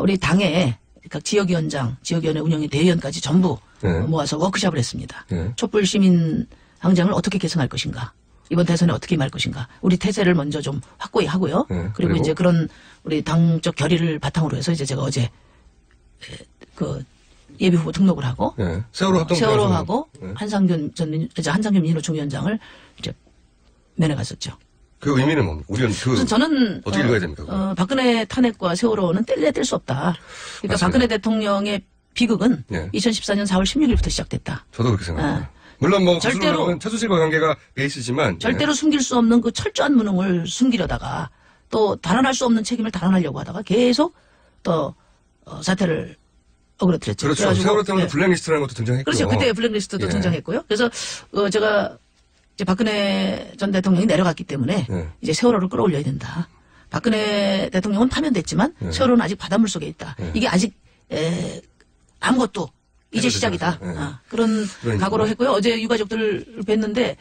우리 당의 각 지역위원장, 지역위원회 운영위 대의원까지 전부 예. 모아서 워크숍을 했습니다. 예. 촛불 시민 항쟁을 어떻게 개선할 것인가? 이번 대선에 어떻게 임할 것인가? 우리 태세를 먼저 좀 확고히 하고요. 예. 그리고 이제 그런 우리 당적 결의를 바탕으로 해서 이제 제가 어제 그 예비 후보 등록을 하고 예. 세월호 합동 세월호하고 예. 한상균 민주노총 위원장을 이제 면회 갔었죠. 그 의미는 뭡니까? 우리는 그래서 저는 어떻게 읽어야 됩니까? 그거? 박근혜 탄핵과 세월호는 뗄래야 뗄 수 없다. 그러니까 맞습니다. 박근혜 대통령의 비극은 예. 2014년 4월 16일부터 시작됐다. 저도 그렇게 생각합니다. 물론 뭐 절대로- 거슬러 최순실과 관계가 베이스지만 절대로 숨길 수 없는 그 철저한 무능을 숨기려다가 또 달아날 수 없는 책임을 달아나려고 하다가 계속 또 사태를 어그러뜨렸죠. 그렇죠. 그래가지고, 세월호 때문에 예. 블랙리스트라는 것도 등장했고요. 그렇죠. 그때 블랙리스트도 예. 등장했고요. 그래서 제가 이제 박근혜 전 대통령이 내려갔기 때문에 예. 이제 세월호를 끌어올려야 된다. 박근혜 대통령은 파면됐지만 예. 세월호는 아직 바닷물 속에 있다. 예. 이게 아직 아무것도 이제 해결되지 시작이다. 않았어요. 예. 그런 그러니까. 각오로 했고요. 어제 유가족들을 뵀는데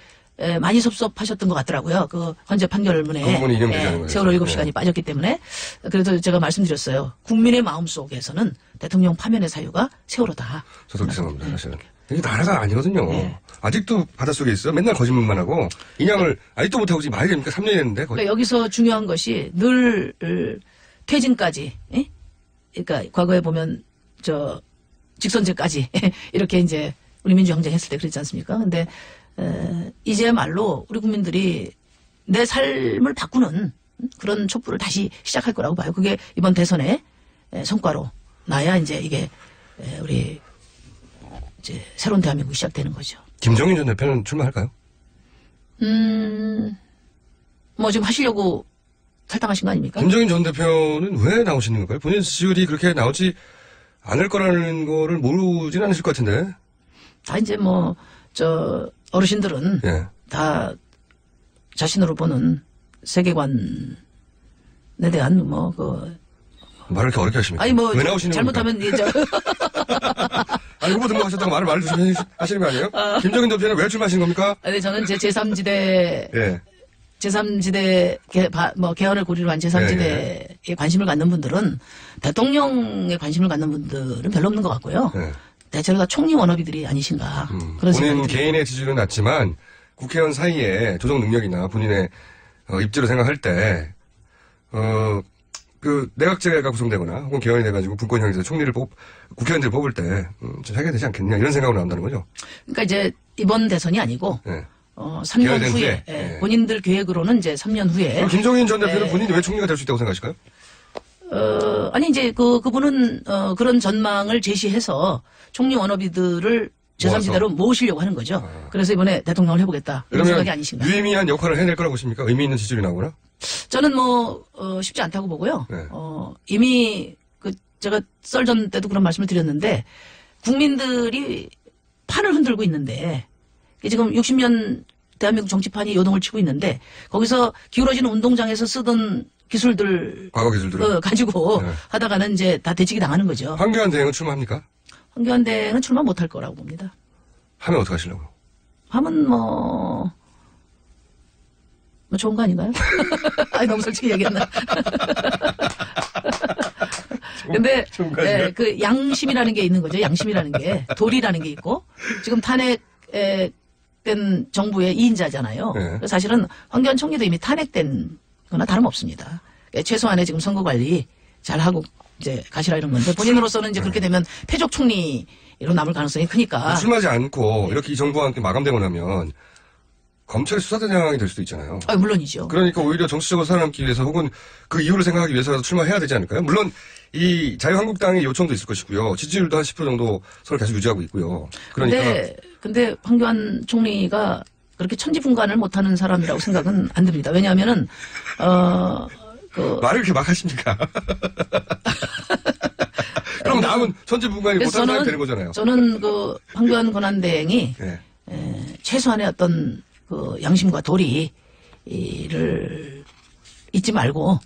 많이 섭섭하셨던 것 같더라고요. 그 헌재 판결문에 그 부분이 인용되지 않은 거예요. 세월호 7시간이 예. 빠졌기 때문에 그래서 제가 말씀드렸어요. 국민의 마음속에서는 대통령 파면의 사유가 세월호다. 저도 그렇게 생각합니다. 사실은. 이게 나라가 아니거든요. 아직도 바닷속에 있어. 맨날 거짓말만 하고 인양을 아직도 못하고 지금 말이 됩니까? 3년이 됐는데 거의. 그러니까 여기서 중요한 것이 늘 퇴진까지, 예? 그러니까 과거에 보면 직선제까지 이렇게 이제 우리 민주항쟁 했을 때 그랬지 않습니까? 근데 이제말로 우리 국민들이 내 삶을 바꾸는 그런 촛불을 다시 시작할 거라고 봐요. 그게 이번 대선의 성과로 나야 이제 이게 우리 이제 새로운 대한민국이 시작되는 거죠. 김정인 전 대표는 출마할까요? 뭐 지금 하시려고 탈당하신 거 아닙니까? 김정인 전 대표는 왜 나오시는 걸까요? 본인 지지율이 그렇게 나오지 않을 거라는 거를 모르진 않으실 것 같은데. 다 이제 어르신들은 예. 다 자신으로 보는 세계관에 대한 말을 이렇게 어렵게 하십니까? 아니 왜 나오시는 잘못하면 겁니까? 아니 후보 등록하셨다고 말을 좀 하시는 거 아니에요? 김정인 대표는 왜 출마하시는 겁니까? 아니 저는 제 제3지대 예. 개헌을 고리로 한 제3지대에 관심을 갖는 분들은 대통령에 관심을 갖는 분들은 별로 없는 것 같고요. 예. 대체로 다 총리 워너비들이 아니신가 그런 본인 생각이 듭니다. 개인의 지지율은 낮지만 국회의원 사이에 조정 능력이나 본인의 입지로 생각할 때 그 내각제가 구성되거나 혹은 개헌이 돼가지고 분권형에서 국회의원들을 뽑을 때 좀 하게 되지 않겠냐 이런 생각으로 나온다는 거죠. 그러니까 이제 이번 대선이 아니고 예. 3년 개헌된 후에 후에. 본인들 계획으로는 이제 3년 후에 그럼 김정인 전 대표는 본인이 왜 총리가 될 수 있다고 생각하실까요? 아니 이제 그분은 그런 전망을 제시해서 총리 워너비들을 제3지대로 모으시려고 하는 거죠. 그래서 이번에 대통령을 해보겠다. 이런 생각이 아니신가요? 유의미한 역할을 해낼 거라고 보십니까? 의미 있는 지지율이 나오거나? 저는 쉽지 않다고 보고요. 네. 이미 제가 썰전 때도 그런 말씀을 드렸는데 국민들이 판을 흔들고 있는데 지금 60년 대한민국 정치판이 요동을 치고 있는데 거기서 기울어지는 운동장에서 쓰던 기술들 과거 기술들을 가지고 네. 하다가는 이제 다 대치기 당하는 거죠. 황교안 대행은 출마합니까? 황교안 대행은 출마 못할 거라고 봅니다. 하면 어떻게 하시려고요? 하면 뭐 좋은 거 아닌가요? 아니 너무 솔직히 얘기했나? 근데 좋은 거 아닌가요? 그 양심이라는 게 있는 거죠. 양심이라는 게 도리라는 게 있고 지금 탄핵된 정부의 2인자잖아요. 네. 사실은 황교안 총리도 이미 탄핵된 거나 다름없습니다. 최소한의 지금 선거 관리 잘 하고 이제 가시라 이런 건데 본인으로서는 이제 그렇게 되면 패족 총리로 남을 가능성이 크니까 출마하지 않고 이렇게 이 정부와 함께 마감되고 나면 검찰의 수사대장이 될 수도 있잖아요. 물론이죠. 그러니까 오히려 정치적으로 살아남기 위해서 혹은 그 이유를 생각하기 위해서라도 출마해야 되지 않을까요? 물론 이 자유한국당의 요청도 있을 것이고요. 지지율도 한 10% 정도 서로 계속 유지하고 있고요. 그러니까 근데 황교안 총리가 그렇게 천지분간을 못하는 사람이라고 생각은 안 듭니다. 왜냐하면은 말을 이렇게 막 하십니까? 그럼 남은 천지분간이 그래서 못하는 사람이 되는 거잖아요. 저는 황교안 권한대행이 네. 최소한의 어떤 양심과 도리를 잊지 말고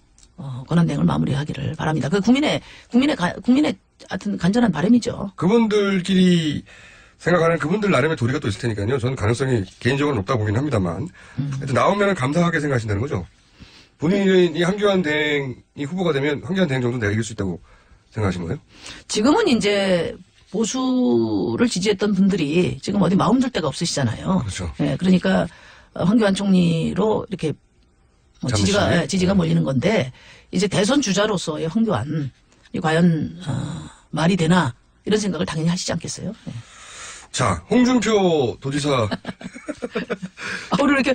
권한대행을 마무리하기를 바랍니다. 국민의 하여튼 간절한 바람이죠. 그분들끼리 생각하는 그분들 나름의 도리가 또 있을 테니까요. 저는 가능성이 개인적으로 높다고 보긴 합니다만. 하여튼 나오면 감사하게 생각하신다는 거죠. 본인이 황교안 대행이 후보가 되면 황교안 대행 정도 내가 이길 수 있다고 생각하신 거예요? 지금은 이제 보수를 지지했던 분들이 지금 어디 마음 둘 데가 없으시잖아요. 그렇죠. 예, 그러니까 황교안 총리로 이렇게 지지가 몰리는 건데 이제 대선 주자로서의 황교안이 과연 말이 되나 이런 생각을 당연히 하시지 않겠어요? 예. 자, 홍준표 도지사. 오늘 이렇게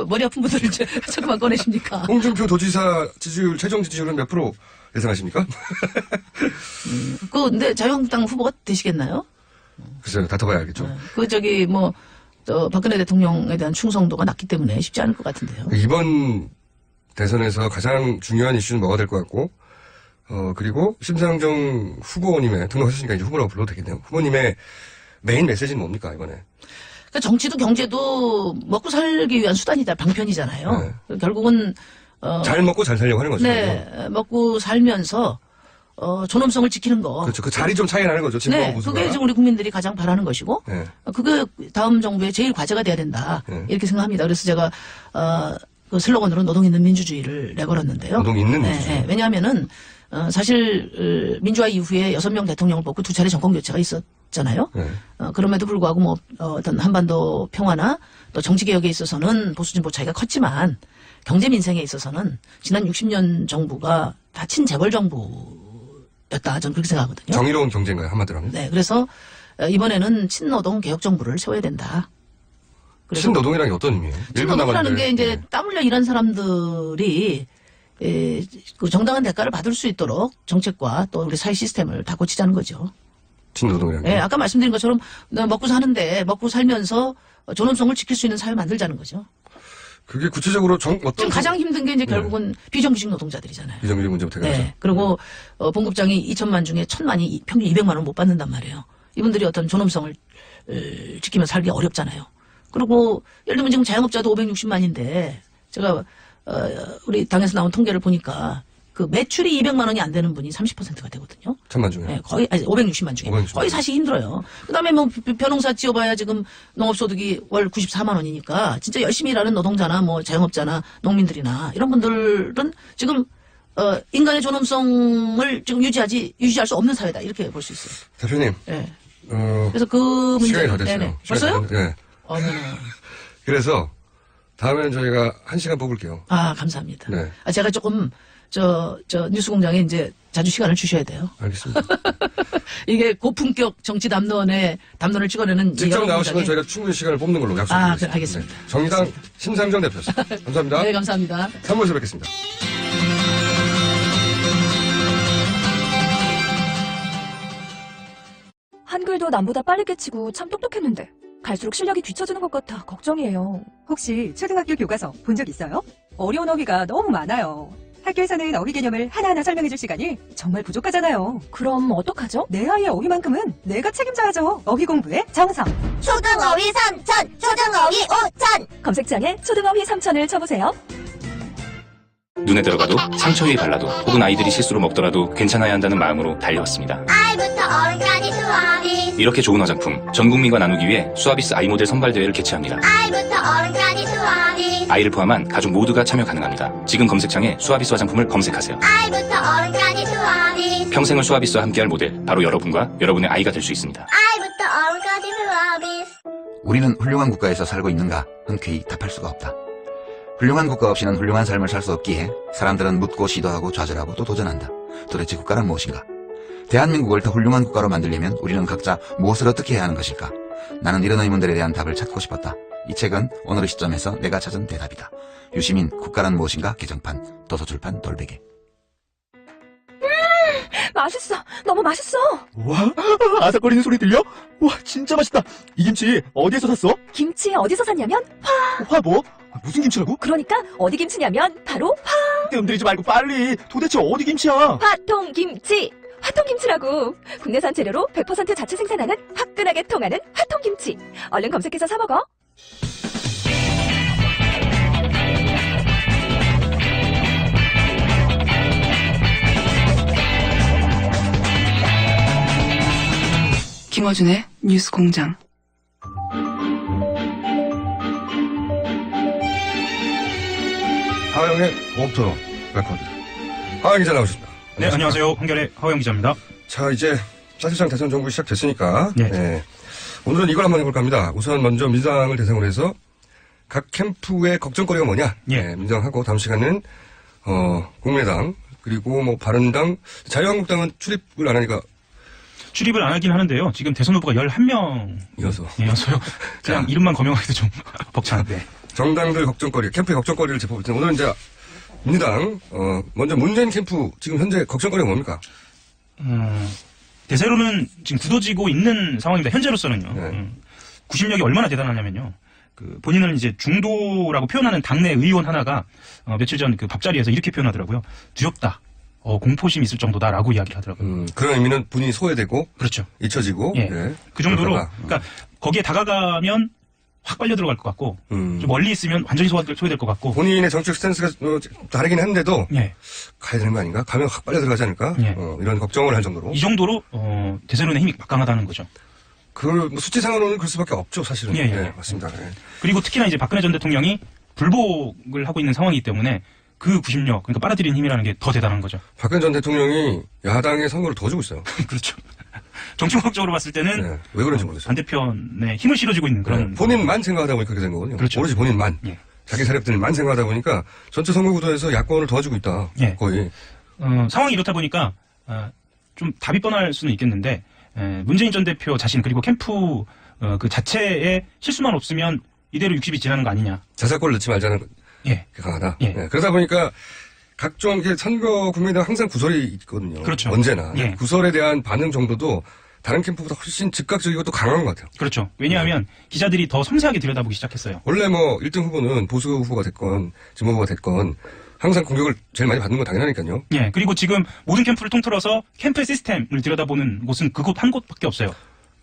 머리 아픈 분들을 자꾸만 꺼내십니까? 홍준표 도지사 지지율, 최종 지지율은 몇 프로 예상하십니까? 근데 자유한국당 후보가 되시겠나요? 글쎄요, 다퉈봐야 알겠죠. 박근혜 대통령에 대한 충성도가 낮기 때문에 쉽지 않을 것 같은데요. 이번 대선에서 가장 중요한 이슈는 뭐가 될 것 같고, 그리고 심상정 후보님의 등록하셨으니까 이제 후보라고 불러도 되겠네요. 후보님의 메인 메시지는 뭡니까, 이번에? 그러니까 정치도 경제도 먹고 살기 위한 수단이다, 방편이잖아요. 결국은 잘 먹고 잘 살려고 하는 거죠. 네, 먹고 살면서 존엄성을 지키는 거. 그렇죠. 그 자리 좀 차이 나는 거죠. 진보와 보수가. 그게 지금 우리 국민들이 가장 바라는 것이고, 네. 그게 다음 정부의 제일 과제가 돼야 된다. 네. 이렇게 생각합니다. 그래서 제가 그 슬로건으로 노동 있는 민주주의를 내걸었는데요. 노동 있는 민주주의. 네, 왜냐하면은 사실 민주화 이후에 6명 대통령을 뽑고 2차례 정권 교체가 있었잖아요. 네. 그럼에도 불구하고 어떤 한반도 평화나 또 정치 개혁에 있어서는 보수 진보 차이가 컸지만 경제 민생에 있어서는 지난 60년 정부가 다 친재벌 정부였다. 저는 그렇게 생각하거든요. 정의로운 경제인가요, 한마디로 하면? 네, 그래서 이번에는 친노동 개혁 정부를 세워야 된다. 친노동이라는 게 어떤 의미예요? 친노동이라는 게 이제 땀 흘려 일한 사람들이 그 정당한 대가를 받을 수 있도록 정책과 또 우리 사회 시스템을 다 고치자는 거죠. 친노동이라는 게. 네, 아까 말씀드린 것처럼 먹고 사는데 먹고 살면서 존엄성을 지킬 수 있는 사회 만들자는 거죠. 그게 구체적으로 어떤. 지금 가장 힘든 게 이제 결국은 비정규직 노동자들이잖아요. 비정규직 문제부터 해가지고. 네. 그리고 본국장이 2천만 중에 1,000만이 평균 200만 원 못 받는단 말이에요. 이분들이 어떤 존엄성을 지키며 살기 어렵잖아요. 그리고 예를 들면 지금 자영업자도 560만인데 제가 우리 당에서 나온 통계를 보니까 그 매출이 200만 원이 안 되는 분이 30%가 되거든요. 1,000만 중에. 네, 거의 560만 중에 560만. 거의 사실 힘들어요. 그다음에 벼농사 지어봐야 지금 농업소득이 월 94만 원이니까 진짜 열심히 일하는 노동자나 자영업자나 농민들이나 이런 분들은 지금 인간의 존엄성을 지금 유지할 수 없는 사회다 이렇게 볼 수 있어요. 대표님. 네. 그래서 그 문제. 시간이 다 됐어요. 네네. 벌써요? 네. 어머나. 그래서 다음에는 저희가 1시간 뽑을게요. 감사합니다. 네. 제가 조금 뉴스공장에 이제 자주 시간을 주셔야 돼요. 알겠습니다. 이게 고품격 정치 담론을 찍어내는 직접 여러 나오시면 공장에- 저희가 충분히 시간을 뽑는 걸로 약속드리겠습니다. 그래, 알겠습니다. 네. 정의당 심상정 대표였습니다. 감사합니다. 네, 감사합니다. 3부에서 뵙겠습니다. 한글 친구들도 남보다 빨리 깨치고 참 똑똑했는데 갈수록 실력이 뒤처지는 것 같아 걱정이에요. 혹시 초등학교 교과서 본 적 있어요? 어려운 어휘가 너무 많아요. 학교에서는 어휘 개념을 하나하나 설명해줄 시간이 정말 부족하잖아요. 그럼 어떡하죠? 내 아이의 어휘만큼은 내가 책임져야죠. 어휘 공부의 정성. 초등어휘 3천, 초등어휘 5천. 검색창에 초등어휘 3000을 쳐보세요. 눈에 들어가도 상처 위에 발라도 혹은 아이들이 실수로 먹더라도 괜찮아야 한다는 마음으로 달려왔습니다. 아이부터 어른까지 수아비스. 이렇게 좋은 화장품 전 국민과 나누기 위해 수아비스 아이 모델 선발 대회를 개최합니다. 아이부터 어른까지 수아비스. 아이를 포함한 가족 모두가 참여 가능합니다. 지금 검색창에 수아비스 화장품을 검색하세요. 아이부터 어른까지 수아비스. 평생을 수아비스와 함께할 모델 바로 여러분과 여러분의 아이가 될 수 있습니다. 아이부터 어른까지 수아비스. 우리는 훌륭한 국가에서 살고 있는가? 흔쾌히 답할 수가 없다. 훌륭한 국가 없이는 훌륭한 삶을 살 수 없기에 사람들은 묻고 시도하고 좌절하고 또 도전한다. 도대체 국가란 무엇인가? 대한민국을 더 훌륭한 국가로 만들려면 우리는 각자 무엇을 어떻게 해야 하는 것일까? 나는 이런 의문들에 대한 답을 찾고 싶었다. 이 책은 오늘의 시점에서 내가 찾은 대답이다. 유시민 국가란 무엇인가 개정판 도서출판 돌베개. 맛있어. 너무 맛있어. 와, 아삭거리는 소리 들려? 와, 진짜 맛있다. 이 김치 어디에서 샀어? 김치 어디서 샀냐면 화 뭐? 무슨 김치라고? 그러니까 어디 김치냐면 바로 뜸들이지 말고 빨리. 도대체 어디 김치야? 화통김치. 화통김치라고. 국내산 재료로 100% 자체 생산하는 화끈하게 통하는 화통김치. 얼른 검색해서 사 먹어. 김어준의 뉴스 공장. 하영의 오프토 레코드. 하영 기자 나오셨습니다. 네, 안녕하세요. 한겨레 하영 기자입니다. 자, 이제 사실상 대선 정국이 시작됐으니까 네. 오늘은 이걸 한번 해볼까 합니다. 우선 먼저 민주당을 대상으로 해서 각 캠프의 걱정거리가 뭐냐. 예. 민주당하고 다음 시간은 국민의당 그리고 뭐 바른당, 자유한국당은 출입을 안 하니까 출입을 안 하긴 하는데요. 지금 대선 후보가 11명이어서요. 그냥 이름만 거명하기도 좀 벅찬데. 정당들 걱정거리, 캠프의 걱정거리를 짚어볼 텐데 오늘은 이제 민주당 먼저 문재인 캠프 지금 현재 걱정거리가 뭡니까? 대세로는 지금 굳어지고 있는 상황입니다. 현재로서는요. 구심력이 얼마나 대단하냐면요. 그 본인은 이제 중도라고 표현하는 당내 의원 하나가 며칠 전 그 밥자리에서 이렇게 표현하더라고요. 두렵다. 공포심이 있을 정도다라고 이야기를 하더라고요. 그런 의미는 본인이 소외되고, 그렇죠. 잊혀지고, 예. 네. 그 정도로, 그러니까 거기에 다가가면 확 빨려 들어갈 것 같고, 좀 멀리 있으면 완전히 소외될 것 같고. 본인의 정책 스탠스가 다르긴 한데도, 예. 가야 되는 거 아닌가? 가면 확 빨려 들어가지 않을까? 예. 이런 걱정을 할 정도로. 이 정도로 대세론의 힘이 막강하다는 거죠. 그 수치상으로는 그럴 수밖에 없죠, 사실은. 예, 예. 네, 맞습니다. 네. 그리고 특히나 이제 박근혜 전 대통령이 불복을 하고 있는 상황이기 때문에 그 구심력, 그러니까 빨아들이는 힘이라는 게 더 대단한 거죠. 박근혜 전 대통령이 야당의 선거를 더 주고 있어요. 그렇죠. 정치공학적으로 봤을 때는 네, 왜 그런지 모르겠어요. 반대편에 힘을 실어주고 있는 그런. 본인만 생각하다 보니까 그렇게 된 거거든요. 그렇죠. 오로지 본인만. 예. 자기 세력들만 생각하다 보니까 전체 선거 구도에서 야권을 도와주고 있다. 예. 거의. 상황이 이렇다 보니까 좀 답이 뻔할 수는 있겠는데 문재인 전 대표 자신 그리고 캠프 그 자체에 실수만 없으면 이대로 60이 지나는 거 아니냐. 자살골 넣지 말자는 예. 게 강하다. 예. 네, 그러다 보니까 각종 선거 국민의당 항상 구설이 있거든요. 그렇죠. 언제나. 예. 구설에 대한 반응 정도도 다른 캠프보다 훨씬 즉각적이고 또 강한 것 같아요. 그렇죠. 왜냐하면 기자들이 더 섬세하게 들여다보기 시작했어요. 원래 뭐 1등 후보는 보수 후보가 됐건 진보 후보가 됐건 항상 공격을 제일 많이 받는 건 당연하니까요. 예. 그리고 지금 모든 캠프를 통틀어서 캠프의 시스템을 들여다보는 곳은 그곳 한 곳밖에 없어요.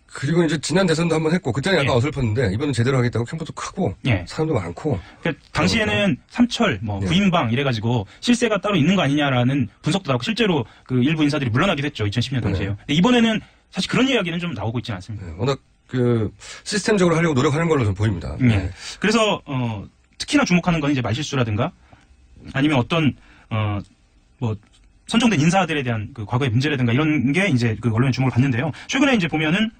그리고 이제 지난 대선도 한번 했고 그때는 약간 예. 어설펐는데 이번은 제대로 하겠다고 캠프도 크고 예. 사람도 많고. 그러니까 당시에는 삼철, 예. 구인방 이래가지고 실세가 따로 있는 거 아니냐라는 분석도 나오고 실제로 그 일부 인사들이 물러나기도 했죠. 2012년 당시에요. 네. 근데 이번에는 사실 그런 이야기는 좀 나오고 있지는 않습니다. 네, 워낙 그 시스템적으로 하려고 노력하는 걸로 좀 보입니다. 예. 네. 그래서 특히나 주목하는 건 이제 말실수라든가 아니면 어떤 뭐 선정된 인사들에 대한 그 과거의 문제라든가 이런 게 이제 그 언론의 주목을 받는데요. 최근에 이제 보면은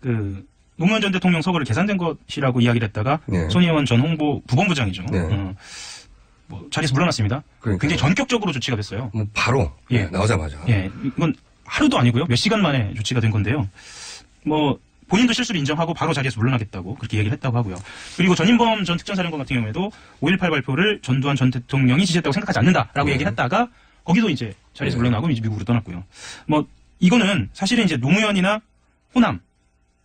그 노무현 전 대통령 서거를 계산된 것이라고 이야기를 했다가 네. 손혜원 전 홍보 부본부장이죠. 네. 뭐 자리에서 물러났습니다. 그러니까요. 굉장히 전격적으로 조치가 됐어요. 뭐 바로 예. 나오자마자. 예, 이건 하루도 아니고요. 몇 시간 만에 조치가 된 건데요. 뭐 본인도 실수를 인정하고 바로 자리에서 물러나겠다고 그렇게 얘기를 했다고 하고요. 그리고 전인범 전 특전사령관 같은 경우에도 5.18 발표를 전두환 전 대통령이 지시했다고 생각하지 않는다라고 얘기했다가 거기도 이제 자리에서 물러나고 이제 미국으로 떠났고요. 뭐 이거는 사실은 이제 노무현이나 호남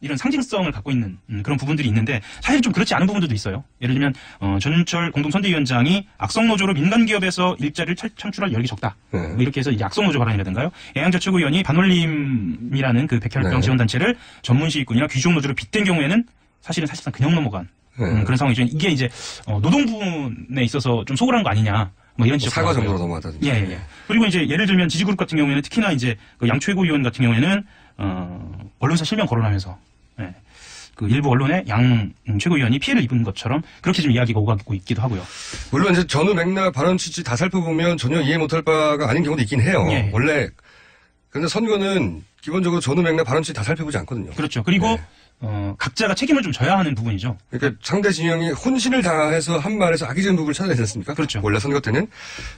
이런 상징성을 갖고 있는 그런 부분들이 있는데 사실 좀 그렇지 않은 부분들도 있어요. 예를 들면 전윤철 공동선대위원장이 악성노조로 민간기업에서 일자리를 창출할 여력이 적다. 뭐 이렇게 해서 이제 악성노조 발언이라든가요. 애양저 최고위원이 반올림이라는 그 백혈병 지원단체를 전문시위꾼이나 귀족노조로 빗댄 경우에는 사실상 그냥 넘어간 그런 상황이죠. 이게 이제 노동 부분에 있어서 좀 소홀한 거 아니냐. 뭐 이런 지적. 사과 정도로 넘어갔다든지. 예. 그리고 이제 예를 들면 지지그룹 같은 경우에는 특히나 이제 그 양 최고위원 같은 경우에는 언론사 실명 거론하면서 그 일부 언론에 양 최고위원이 피해를 입은 것처럼 그렇게 좀 이야기가 오가고 있기도 하고요. 물론 이제 전후 맥락 발언 취지 다 살펴보면 전혀 이해 못할 바가 아닌 경우도 있긴 해요. 예. 원래 그런데 선거는 기본적으로 전후 맥락 발언 취지 다 살펴보지 않거든요. 그렇죠. 그리고 각자가 책임을 좀 져야 하는 부분이죠. 그러니까 상대 진영이 혼신을 다해서 한 말에서 악의적인 부분을 찾아내지 않습니까? 그렇죠. 원래 선거 때는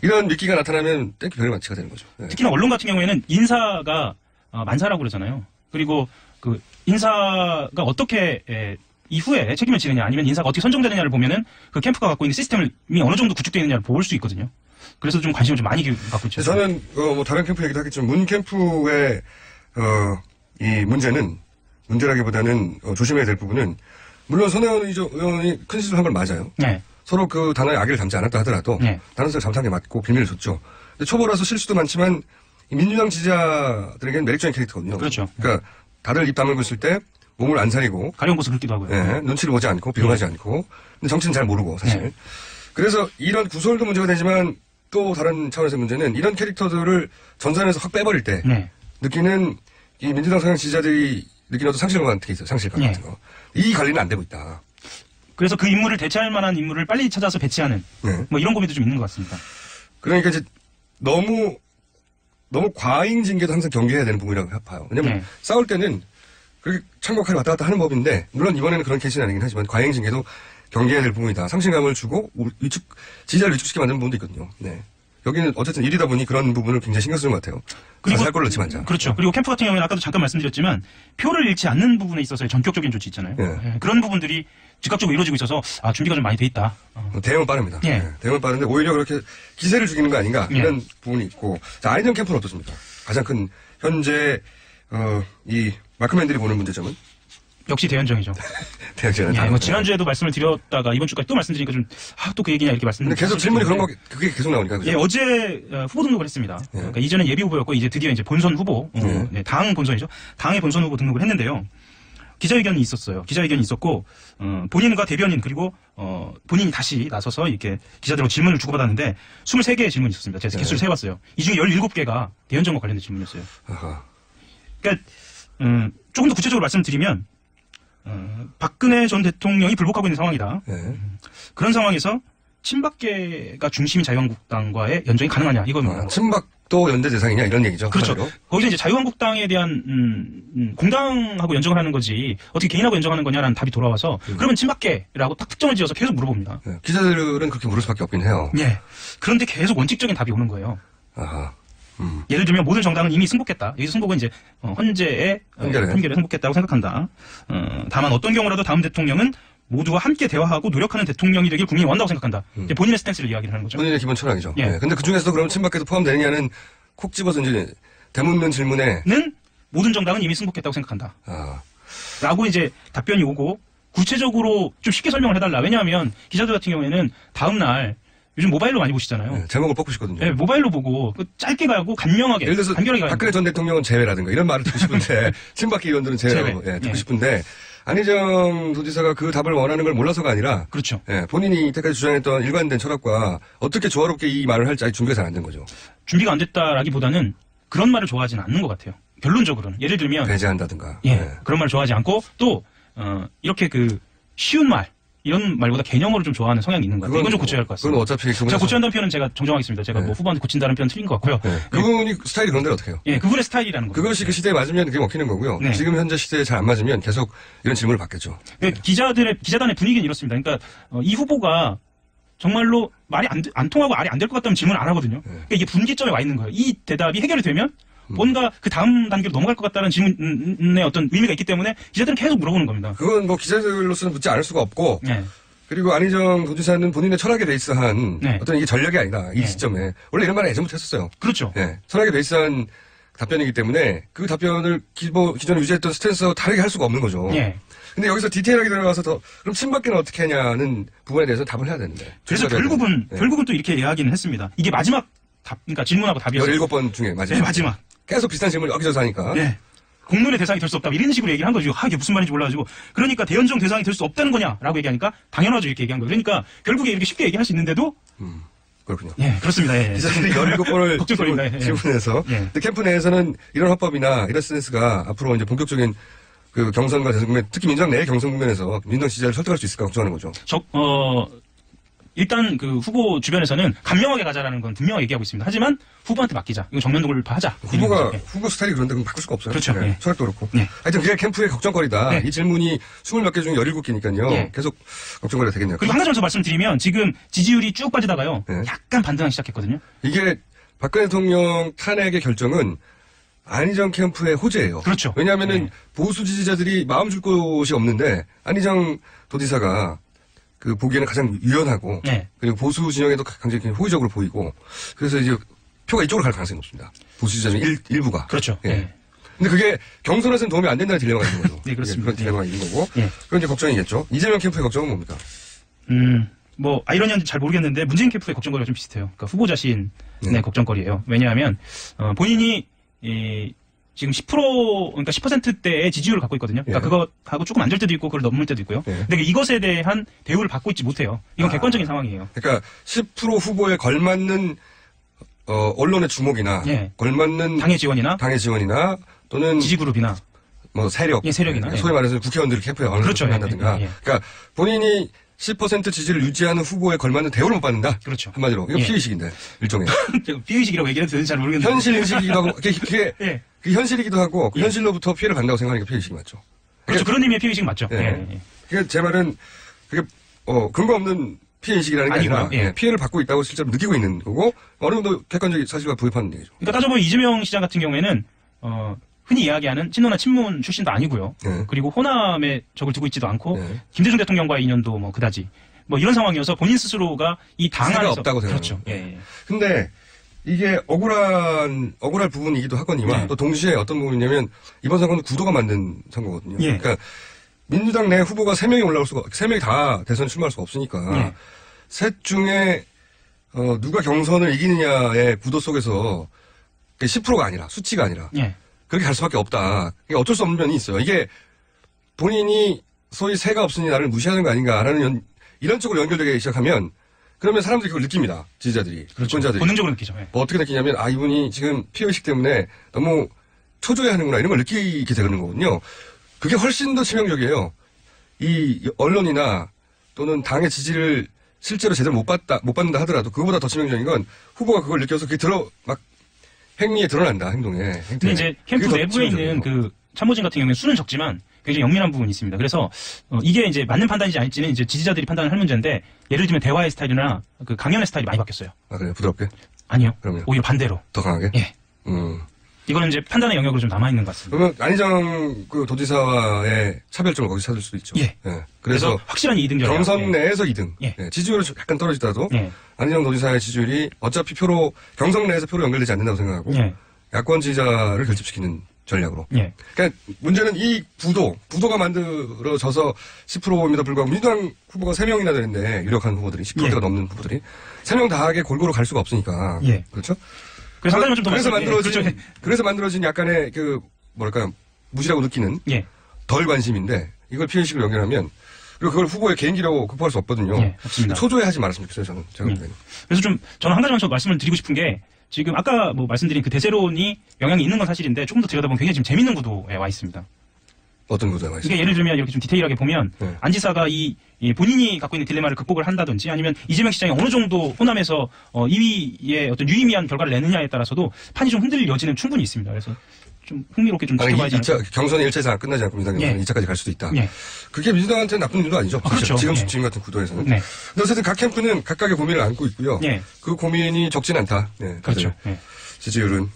이런 미끼가 나타나면 땡큐 별의 만치가 되는 거죠. 네. 특히나 언론 같은 경우에는 인사가 만사라고 그러잖아요. 그리고 그 인사가 어떻게 이후에 책임을 지느냐 아니면 인사가 어떻게 선정되느냐를 보면은 그 캠프가 갖고 있는 시스템이 어느 정도 구축되어 있느냐를 볼 수 있거든요. 그래서 좀 관심을 좀 많이 갖고 있죠. 저는 뭐 다른 캠프 얘기도 하겠지만 문 캠프의 이 문제라기보다는 조심해야 될 부분은 물론 손혜원 의원이 큰 실수를 한 건 맞아요. 네. 서로 그 단어에 악의를 담지 않았다 하더라도 단어를 잘못한 게 맞고 빌미를 줬죠. 근데 초보라서 실수도 많지만 이 민주당 지지자들에게는 매력적인 캐릭터거든요. 그렇죠. 그러니까 다들 입 다물고 있을 때 몸을 안 사리고 가려운 곳을 긁기도 하고요. 네, 눈치를 보지 않고 비용하지 않고 근데 정치는 잘 모르고 사실. 그래서 이런 구설도 문제가 되지만 또 다른 차원에서 문제는 이런 캐릭터들을 전선에서 확 빼버릴 때 느끼는 이 민주당 성향 지지자들이 느끼는 어떤 상실감 같은 게 있어요. 상실감 같은 거. 이 관리는 안 되고 있다. 그래서 그 인물을 대체할 만한 인물을 빨리 찾아서 배치하는 뭐 이런 고민도 좀 있는 것 같습니다. 그러니까 이제 너무 과잉 징계도 항상 경계해야 되는 부분이라고 봐요. 왜냐면 싸울 때는 그렇게 창곡하게 왔다 갔다 하는 법인데 물론 이번에는 그런 케이스는 아니긴 하지만 과잉 징계도 경계해야 될 부분이다. 상실감을 주고 지지자를 위축시키게 만드는 부분도 있거든요. 네. 여기는 어쨌든 일이다 보니 그런 부분을 굉장히 신경 쓰는 것 같아요. 그리고 살 걸로 넣지만. 그렇죠. 그리고 캠프 같은 경우에는 아까도 잠깐 말씀드렸지만 표를 잃지 않는 부분에 있어서의 전격적인 조치 있잖아요. 그런 부분들이 즉각적으로 이루어지고 있어서 준비가 좀 많이 돼 있다. 대응은 빠릅니다. 대응은 빠른데 오히려 그렇게 기세를 죽이는 거 아닌가 이런 부분이 있고. 자, 아이디언 캠프는 어떻습니까? 가장 큰 현재 이 마크맨들이 보는 문제점은? 역시 대연정이죠. 대연정. 뭐 지난주에도 말씀을 드렸다가 이번 주까지 또 말씀드리니까 좀 또 그 얘기냐 이렇게 말씀드리는데 계속 질문이 그런 거 그게 계속 나오니까. 그죠? 어제 후보 등록을 했습니다. 그러니까 이전엔 예비 후보였고 이제 드디어 이제 본선 후보, 당 본선이죠. 당의 본선 후보 등록을 했는데요. 기자회견이 있었어요. 기자회견이 있었고 본인과 대변인 그리고 본인이 다시 나서서 이렇게 기자들하고 질문을 주고받았는데 23개의 질문이 있었습니다. 제가 개수를 세봤어요. 이 중에 17개가 대연정과 관련된 질문이었어요. 그러니까 조금 더 구체적으로 말씀드리면 박근혜 전 대통령이 불복하고 있는 상황이다. 그런 상황에서 친박계가 중심인 자유한국당과의 연정이 가능하냐 이겁니다. 친박도 연대 대상이냐 이런 얘기죠. 그렇죠. 한마디로. 거기서 이제 자유한국당에 대한 공당하고 연정을 하는 거지 어떻게 개인하고 연정하는 거냐라는 답이 돌아와서 그러면 친박계라고 딱 특정을 지어서 계속 물어봅니다. 기자들은 그렇게 물을 수밖에 없긴 해요. 그런데 계속 원칙적인 답이 오는 거예요. 예를 들면 모든 정당은 이미 승복했다. 여기서 승복은 이제 헌재의 판결에 승복했다고 생각한다. 다만 어떤 경우라도 다음 대통령은 모두와 함께 대화하고 노력하는 대통령이 되길 국민이 원한다고 생각한다. 이제 본인의 스탠스를 이야기를 하는 거죠. 본인의 기본 철학이죠. 근데 그 중에서도 그럼 친박계도 포함되느냐는 콕 집어서 이제 대묻는 질문에는 모든 정당은 이미 승복했다고 생각한다. 라고 이제 답변이 오고 구체적으로 좀 쉽게 설명을 해달라. 왜냐하면 기자들 같은 경우에는 다음 날 요즘 모바일로 많이 보시잖아요. 제목을 뽑고 싶거든요. 모바일로 보고 짧게 가고 간명하게. 예를 들어서 간결하게 박근혜 전 대통령은 제외라든가 이런 말을 듣고 싶은데 친박계 의원들은 제외라고 듣고 싶은데 안희정 도지사가 그 답을 원하는 걸 몰라서가 아니라 그렇죠. 본인이 이때까지 주장했던 일관된 철학과 어떻게 조화롭게 이 말을 할지 아직 준비가 잘 안 된 거죠. 준비가 안 됐다라기보다는 그런 말을 좋아하지는 않는 것 같아요. 결론적으로는. 예를 들면 배제한다든가. 그런 말을 좋아하지 않고 또 이렇게 그 쉬운 말 이런 말보다 개념으로 좀 좋아하는 성향이 있는 것 같아요. 이건 좀 고쳐야 할 것 같습니다. 그건 어차피 제가 고쳐야 한다는 표현은 제가 정정하겠습니다. 제가 뭐 후보한테 고친다는 표현 틀린 것 같고요. 그분이 스타일이 그런데 어떻게 해요? 그분의 스타일이라는 거죠. 그것이 그 시대에 맞으면 그게 먹히는 거고요. 지금 현재 시대에 잘 안 맞으면 계속 이런 질문을 받겠죠. 기자단의 분위기는 이렇습니다. 그러니까 이 후보가 정말로 말이 안 통하고 말이 안 될 것 같다면 질문을 안 하거든요. 그러니까 이게 분기점에 와 있는 거예요. 이 대답이 해결이 되면 뭔가 그 다음 단계로 넘어갈 것 같다는 질문의 어떤 의미가 있기 때문에 기자들은 계속 물어보는 겁니다. 그건 뭐 기자들로서는 묻지 않을 수가 없고 그리고 안희정 도지사는 본인의 철학에 베이스한 어떤 이게 전략이 아니다. 이 시점에. 원래 이런 말을 예전부터 했었어요. 그렇죠. 철학에 베이스한 답변이기 때문에 그 답변을 기존에 유지했던 스탠스와 다르게 할 수가 없는 거죠. 예. 근데 여기서 디테일하게 들어가서 더 그럼 친박계는 어떻게 하냐는 부분에 대해서 답을 해야 되는데. 그래서 결국은 또 이렇게 이야기는 했습니다. 이게 마지막 답, 그러니까 질문하고 답이었어요. 17번 중에 마지막. 네, 마지막. 계속 비슷한 질문을 여기저기서 하니까. 네. 공론의 대상이 될 수 없다. 이런 식으로 얘기를 한 거죠. 이게 무슨 말인지 몰라가지고. 그러니까 대연정 대상이 될 수 없다는 거냐라고 얘기하니까 당연하죠. 이렇게 얘기한 거예요. 그러니까 결국에 이렇게 쉽게 얘기할 수 있는데도. 그렇군요. 예, 그렇습니다. 예. 기자들이 17번을 걱정거리입니다. 질문해서. 예. 근데 캠프 내에서는 이런 화법이나 이런 스탠스가 앞으로 이제 본격적인 그 경선과 대선 국면, 특히 민주당 내 경선 국면에서 민주당 지지자를 설득할 수 있을까 걱정하는 거죠. 일단 그 후보 주변에서는 간명하게 가자라는 건 분명하게 얘기하고 있습니다. 하지만 후보한테 맡기자. 이거 정면 돌파하자. 후보 스타일이 그런데 그럼 바꿀 수가 없어요. 그렇죠. 네. 예. 철학도 그렇고. 예. 하여튼 그게 캠프의 걱정거리다. 예. 이 질문이 20몇 개 중에 17개니까요. 예. 계속 걱정거리가 되겠네요. 그리고 한 가지만 더 말씀드리면 지금 지지율이 쭉 빠지다가요. 예. 약간 반등하기 시작했거든요. 이게 박근혜 대통령 탄핵의 결정은 안희정 캠프의 호재예요. 그렇죠. 왜냐하면은 예. 보수 지지자들이 마음 줄 곳이 없는데 안희정 도지사가 그 보기에는 가장 유연하고 예. 그리고 보수 진영에도 굉장히 호의적으로 보이고 그래서 이제 표가 이쪽으로 갈 가능성이 높습니다. 보수 지지자 중 일부가. 그렇죠. 예. 예. 근데 그게 경선에서는 도움이 안 된다는 딜레마가 있는 거죠. 네, 그렇습니다. 그런 딜레마가 있는 거고. 예. 그건 이제 걱정이겠죠. 이재명 캠프의 걱정은 뭡니까? 뭐 아이러니한지 잘 모르겠는데 문재인 캠프의 걱정거리가 좀 비슷해요. 그러니까 후보 자신의 네. 걱정거리예요. 왜냐하면 본인이 지금 10% 그러니까 10%대의 지지율을 갖고 있거든요. 그러니까 예. 그거하고 조금 안 될 때도 있고 그걸 넘을 때도 있고요. 예. 근데 이것에 대한 대우를 받고 있지 못해요. 이건 객관적인 상황이에요. 그러니까 10% 후보에 걸맞는 언론의 주목이나 예. 걸맞는 당의 지원이나 지원이나 또는 지지그룹이나 뭐 세력, 예, 세력이나 소위 말해서 국회의원들 캠프에 어느 그렇죠. 정도 한다든가. 예, 예. 그러니까 본인이 10% 지지를 유지하는 후보에 걸맞는 대우를 못 받는다. 그렇죠. 한마디로 이거 예. 피의식인데 일종의 피의식이라고 얘기해도 되는지 잘 모르겠는데 현실 인식이기도 하고 그게 예. 그 현실이기도 하고 그 예. 현실로부터 피해를 받는다고 생각하니까 피의식이 맞죠. 그렇죠. 그런 의미의 피의식 맞죠. 예. 예. 예. 그게 제 말은 그게 근거 없는 피해인식이라는 게 아니라 아니고요. 예. 피해를 받고 있다고 실제로 느끼고 있는 거고 어느 정도 객관적인 사실과 부합하는 얘기죠. 그러니까 따져보면 이재명 시장 같은 경우에는 흔히 이야기하는 친노나 친문 출신도 아니고요. 네. 그리고 호남에 적을 두고 있지도 않고 네. 김대중 대통령과의 인연도 뭐 그다지 뭐 이런 상황이어서 본인 스스로가 이 당 사가 안에서 없다고 그렇죠. 생각합니다. 예. 근데 이게 억울할 부분이기도 하거니와 네. 또 동시에 어떤 부분이냐면 이번 선거는 구도가 만든 선거거든요. 예. 그러니까 민주당 내 후보가 3명이 다 대선 출마할 수가 없으니까 예. 셋 중에 누가 경선을 이기느냐의 구도 속에서 10%가 아니라 수치가 아니라 예. 그렇게 갈 수밖에 없다. 이게 어쩔 수 없는 면이 있어요. 이게 본인이 소위 새가 없으니 나를 무시하는 거 아닌가라는 이런 쪽으로 연결되기 시작하면 그러면 사람들이 그걸 느낍니다. 지지자들이. 그렇죠. 유권자들이. 본능적으로 느끼죠. 예. 뭐 어떻게 느끼냐면 이분이 지금 피해의식 때문에 너무 초조해하는구나 이런 걸 느끼게 되는 거거든요. 그게 훨씬 더 치명적이에요. 이 언론이나 또는 당의 지지를 실제로 제대로 못 받는다 하더라도 그거보다 더 치명적인 건 후보가 그걸 느껴서 그게 행위에 드러난다, 행동에. 근데 이제 캠프 내부에 있는 그 참모진 같은 경우는 수는 적지만 굉장히 영민한 부분이 있습니다. 그래서 이게 이제 맞는 판단인지 아닐지는 이제 지지자들이 판단을 할 문제인데 예를 들면 대화의 스타일이나 그 강연의 스타일이 많이 바뀌었어요. 아, 그래요? 부드럽게? 아니요. 그럼요. 오히려 반대로. 더 강하게? 예. 이거는 이제 판단의 영역으로 좀 남아있는 것 같습니다. 그러면 안희정 그 도지사와의 차별점을 거기서 찾을 수도 있죠. 예. 그래서 확실한 2등 전략. 경선 내에서 2등. 예. 지지율은 약간 떨어지더라도 예. 안희정 도지사의 지지율이 어차피 경선 내에서 표로 연결되지 않는다고 생각하고 예. 야권 지지자를 결집시키는 전략으로. 예. 그러니까 문제는 이 부도가 만들어져서 10%임에도 불구하고 민주당 후보가 3명이나 되는데 유력한 후보들이 10%가 예. 넘는 후보들이 3명 다하게 골고루 갈 수가 없으니까. 예. 그렇죠? 그래서 한 가지만 좀더 그래서 만들어진 약간의 무시라고 느끼는 예. 덜 관심인데 이걸 피해의식으로 연결하면 그리고 그걸 후보의 개인기로 극복할 수 없거든요. 예, 맞습니다. 초조해하지 말았으면 좋겠어요, 제가 볼 때는. 그래서 저는 한 가지만 더 말씀을 드리고 싶은 게 지금 아까 뭐 말씀드린 그 대세론이 영향이 있는 건 사실인데 조금 더 들여다보면 굉장히 지금 재밌는 구도에 와 있습니다. 어떤 구도에 와 있습니까? 이게 예를 들면 이렇게 좀 디테일하게 보면 안 지사가 이 본인이 갖고 있는 딜레마를 극복을 한다든지 아니면 이재명 시장이 어느 정도 호남에서 2위의 어떤 유의미한 결과를 내느냐에 따라서도 판이 좀 흔들릴 여지는 충분히 있습니다. 그래서 좀 흥미롭게 좀 지켜봐야지 않을까. 경선이 1차에서 끝나지 않고 민주당 경선이 2차까지 갈 수도 있다. 예. 그게 민주당한테는 나쁜 일도 아니죠. 그렇죠. 지금 같은 구도에서는. 네. 근데 어쨌든 각 캠프는 각각의 고민을 안고 있고요. 예. 그 고민이 적진 않다. 네, 그렇죠. 예. 지지율은.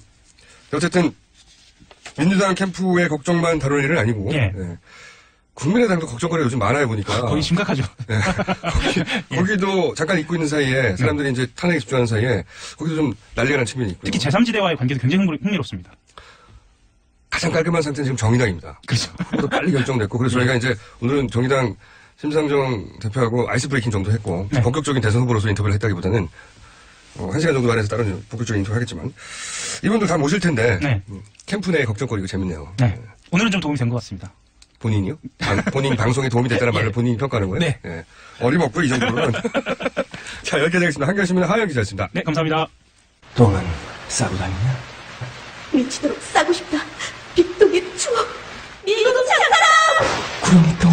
어쨌든 민주당 캠프의 걱정만 다룰 일은 아니고 예. 네. 국민의당도 걱정거리가 요즘 많아요 보니까. 거의 심각하죠. 네. 거기도 잠깐 잊고 있는 사이에 사람들이 이제 탄핵에 집중하는 사이에 거기도 좀 난리가 난 측면이 있고요. 특히 제3지대와의 관계도 굉장히 흥미롭습니다. 가장 깔끔한 상태는 지금 정의당입니다. 그렇죠. 또 빨리 결정됐고, 그래서 저희가 이제 오늘은 정의당 심상정 대표하고 아이스 브레이킹 정도 했고, 네. 본격적인 대선 후보로서 인터뷰를 했다기보다는, 1시간 정도 안에서 다른 본격적인 인터뷰를 하겠지만, 이분들 다 모실 텐데, 네. 캠프 내 걱정거리가 재밌네요. 네. 오늘은 좀 도움이 된 것 같습니다. 본인이요? 본인 방송에 도움이 됐다는 말을 본인이 평가하는 거예요? 네. 예. 어림없고, 이 정도는. 자, 여기까지 하겠습니다. 한결신문의 하영 기자였습니다. 네, 감사합니다. 똥은 싸고 다니냐? 미치도록 싸고 싶다. 빅동의 추억. 미국 구렁이 똥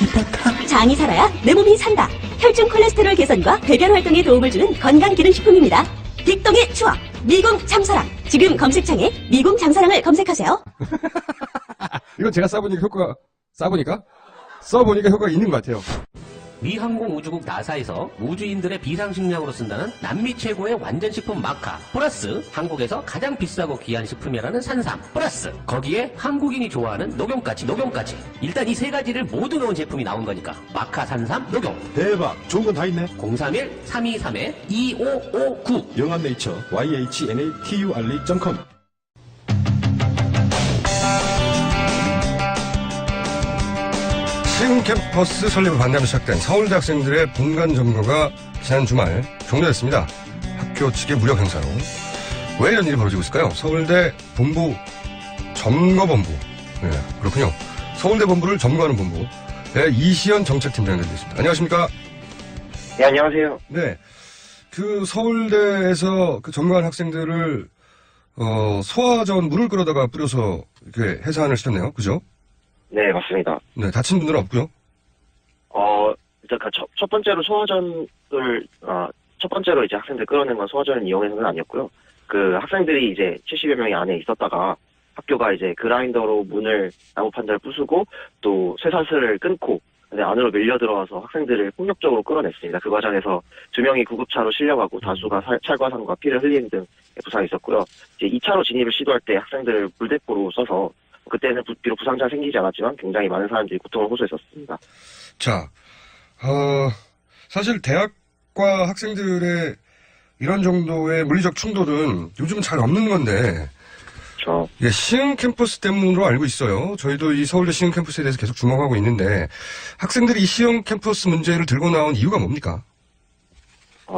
이뻤다. 장이 살아야 내 몸이 산다. 혈중 콜레스테롤 개선과 배변 활동에 도움을 주는 건강기능식품입니다. 빅동의 추억. 미궁 장사랑. 지금 검색창에 미궁 장사랑을 검색하세요. 이건 제가 써보니까 효과가 있는 것 같아요. 미 항공우주국 나사에서 우주인들의 비상식량으로 쓴다는 남미 최고의 완전식품 마카 플러스 한국에서 가장 비싸고 귀한 식품이라는 산삼 플러스 거기에 한국인이 좋아하는 녹용까지 일단 이 세 가지를 모두 넣은 제품이 나온 거니까 마카 산삼 녹용 대박. 좋은 건 다 있네. 031-323-2559 영한네이처 yhnaturi.com. 시흥 캠퍼스 설립을 반대하며 시작된 서울대 학생들의 본관 점거가 지난 주말 종료됐습니다. 학교 측의 무력 행사로. 왜 이런 일이 벌어지고 있을까요? 서울대 본부 점거본부. 네, 그렇군요. 서울대 본부를 점거하는 본부. 네, 이시연 정책팀장 연결되어 있습니다. 안녕하십니까? 네, 안녕하세요. 네. 그 서울대에서 그 점거한 학생들을 소화전 물을 끓여다가 뿌려서 이렇게 해산을 시켰네요. 그죠? 네, 맞습니다. 네, 다친 분들은 없고요. 일단 첫 번째로 소화전을 첫 번째로 이제 학생들 끌어낸 건 소화전을 이용해서는 아니었고요. 그 학생들이 이제 70여 명이 안에 있었다가 학교가 이제 그라인더로 문을 나무 판자를 부수고 또 쇠사슬을 끊고 근데 안으로 밀려 들어와서 학생들을 폭력적으로 끌어냈습니다. 그 과정에서 2명이 구급차로 실려가고 다수가 찰과상과 피를 흘리는 등 부상이 있었고요. 이제 2차로 진입을 시도할 때 학생들을 물대포로 써서 그때는 비록 부상자가 생기지 않았지만 굉장히 많은 사람들이 고통을 호소했었습니다. 자, 사실 대학과 학생들의 이런 정도의 물리적 충돌은 요즘은 잘 없는 건데, 그렇죠. 예, 시흥 캠퍼스 때문으로 알고 있어요. 저희도 이 서울대 시흥 캠퍼스에 대해서 계속 주목하고 있는데, 학생들이 이 시흥 캠퍼스 문제를 들고 나온 이유가 뭡니까?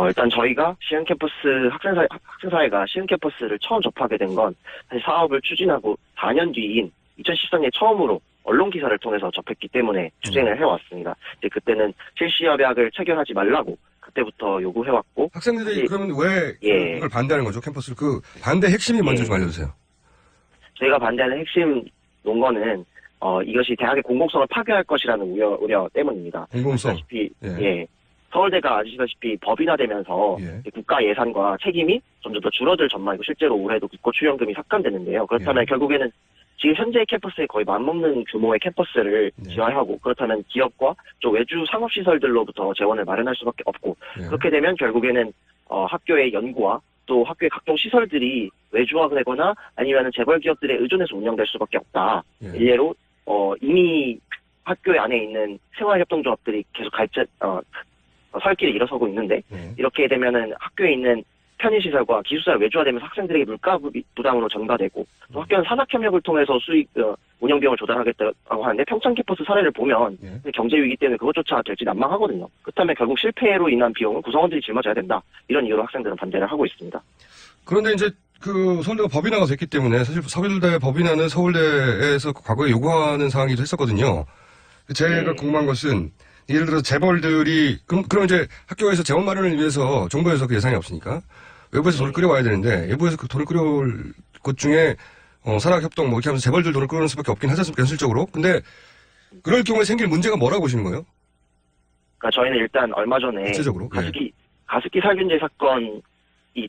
일단 저희가 시흥 캠퍼스 학생사회가 시흥 캠퍼스를 처음 접하게 된 건 사실 사업을 추진하고 4년 뒤인 2013년에 처음으로 언론 기사를 통해서 접했기 때문에 추진을 해왔습니다. 이제 그때는 실시협약을 체결하지 말라고 그때부터 요구해왔고 학생들이 그러면 왜 예. 이걸 반대하는 거죠? 캠퍼스를 그 반대 핵심이 먼저 좀 알려주세요. 저희가 반대하는 핵심 논거는 이것이 대학의 공공성을 파괴할 것이라는 우려 때문입니다. 공공성. 예. 서울대가 아시다시피 법인화되면서 국가 예산과 책임이 점점 더 줄어들 전망이고 실제로 올해도 국고 출연금이 삭감되는데요. 그렇다면 결국에는 지금 현재 캠퍼스에 거의 맞먹는 규모의 캠퍼스를 지어하고 그렇다면 기업과 또 외주 상업시설들로부터 재원을 마련할 수밖에 없고 그렇게 되면 결국에는 학교의 연구와 또 학교의 각종 시설들이 외주화되거나 아니면 재벌 기업들에 의존해서 운영될 수밖에 없다. 일례로 이미 학교 안에 있는 생활협동조합들이 계속 설 길을 일어서고 있는데 이렇게 되면은 학교에 있는 편의시설과 기숙사가 외주화되면서 학생들에게 물가 부담으로 전가되고 또 학교는 산학협력을 통해서 운영 비용을 조달하겠다고 하는데 평창 캠퍼스 사례를 보면 경제 위기 때문에 그것조차 될지 난망하거든요. 그렇다면 결국 실패로 인한 비용은 구성원들이 짊어져야 된다. 이런 이유로 학생들은 반대를 하고 있습니다. 그런데 이제 그 서울대가 법인화가 됐기 때문에 사실 서울대 법인화는 서울대에서 과거에 요구하는 사항이기도 했었거든요. 제가 궁금한 것은 예를 들어서 재벌들이 그럼 이제 학교에서 재원 마련을 위해서 정부에서 그 예산이 없으니까 외부에서 돈을 끌어와야 되는데 외부에서 그 돈을 끌어올 것 중에 산학협동 이렇게 하면서 재벌들 돈을 끌어올 수밖에 없긴 하지 않습니까 현실적으로. 근데 그럴 경우에 생길 문제가 뭐라고 보시는 거예요? 그러니까 저희는 일단 얼마 전에 구체적으로 가습기 살균제 사건이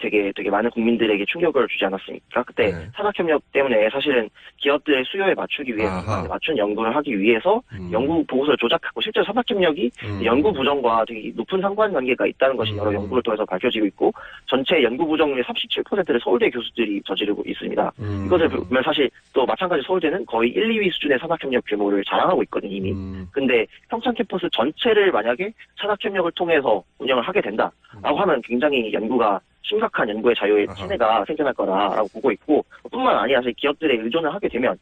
되게 많은 국민들에게 충격을 주지 않았습니까? 그때 산학협력 때문에 사실은 기업들의 수요에 맞추기 위해서 맞춘 연구를 하기 위해서 연구 보고서를 조작하고 실제로 산학협력이 연구 부정과 되게 높은 상관관계가 있다는 것이 여러 연구를 통해서 밝혀지고 있고 전체 연구 부정률의 37%를 서울대 교수들이 저지르고 있습니다. 이것을 보면 사실 또 마찬가지 서울대는 거의 1, 2위 수준의 산학협력 규모를 자랑하고 있거든요 이미. 근데 평창 캠퍼스 전체를 만약에 산학협력을 통해서 운영을 하게 된다라고 하면 굉장히 연구가 심각한 연구의 자유의 침해가 생겨날 거다라고 보고 있고, 뿐만 아니라 사실 기업들의 의존을 하게 되면,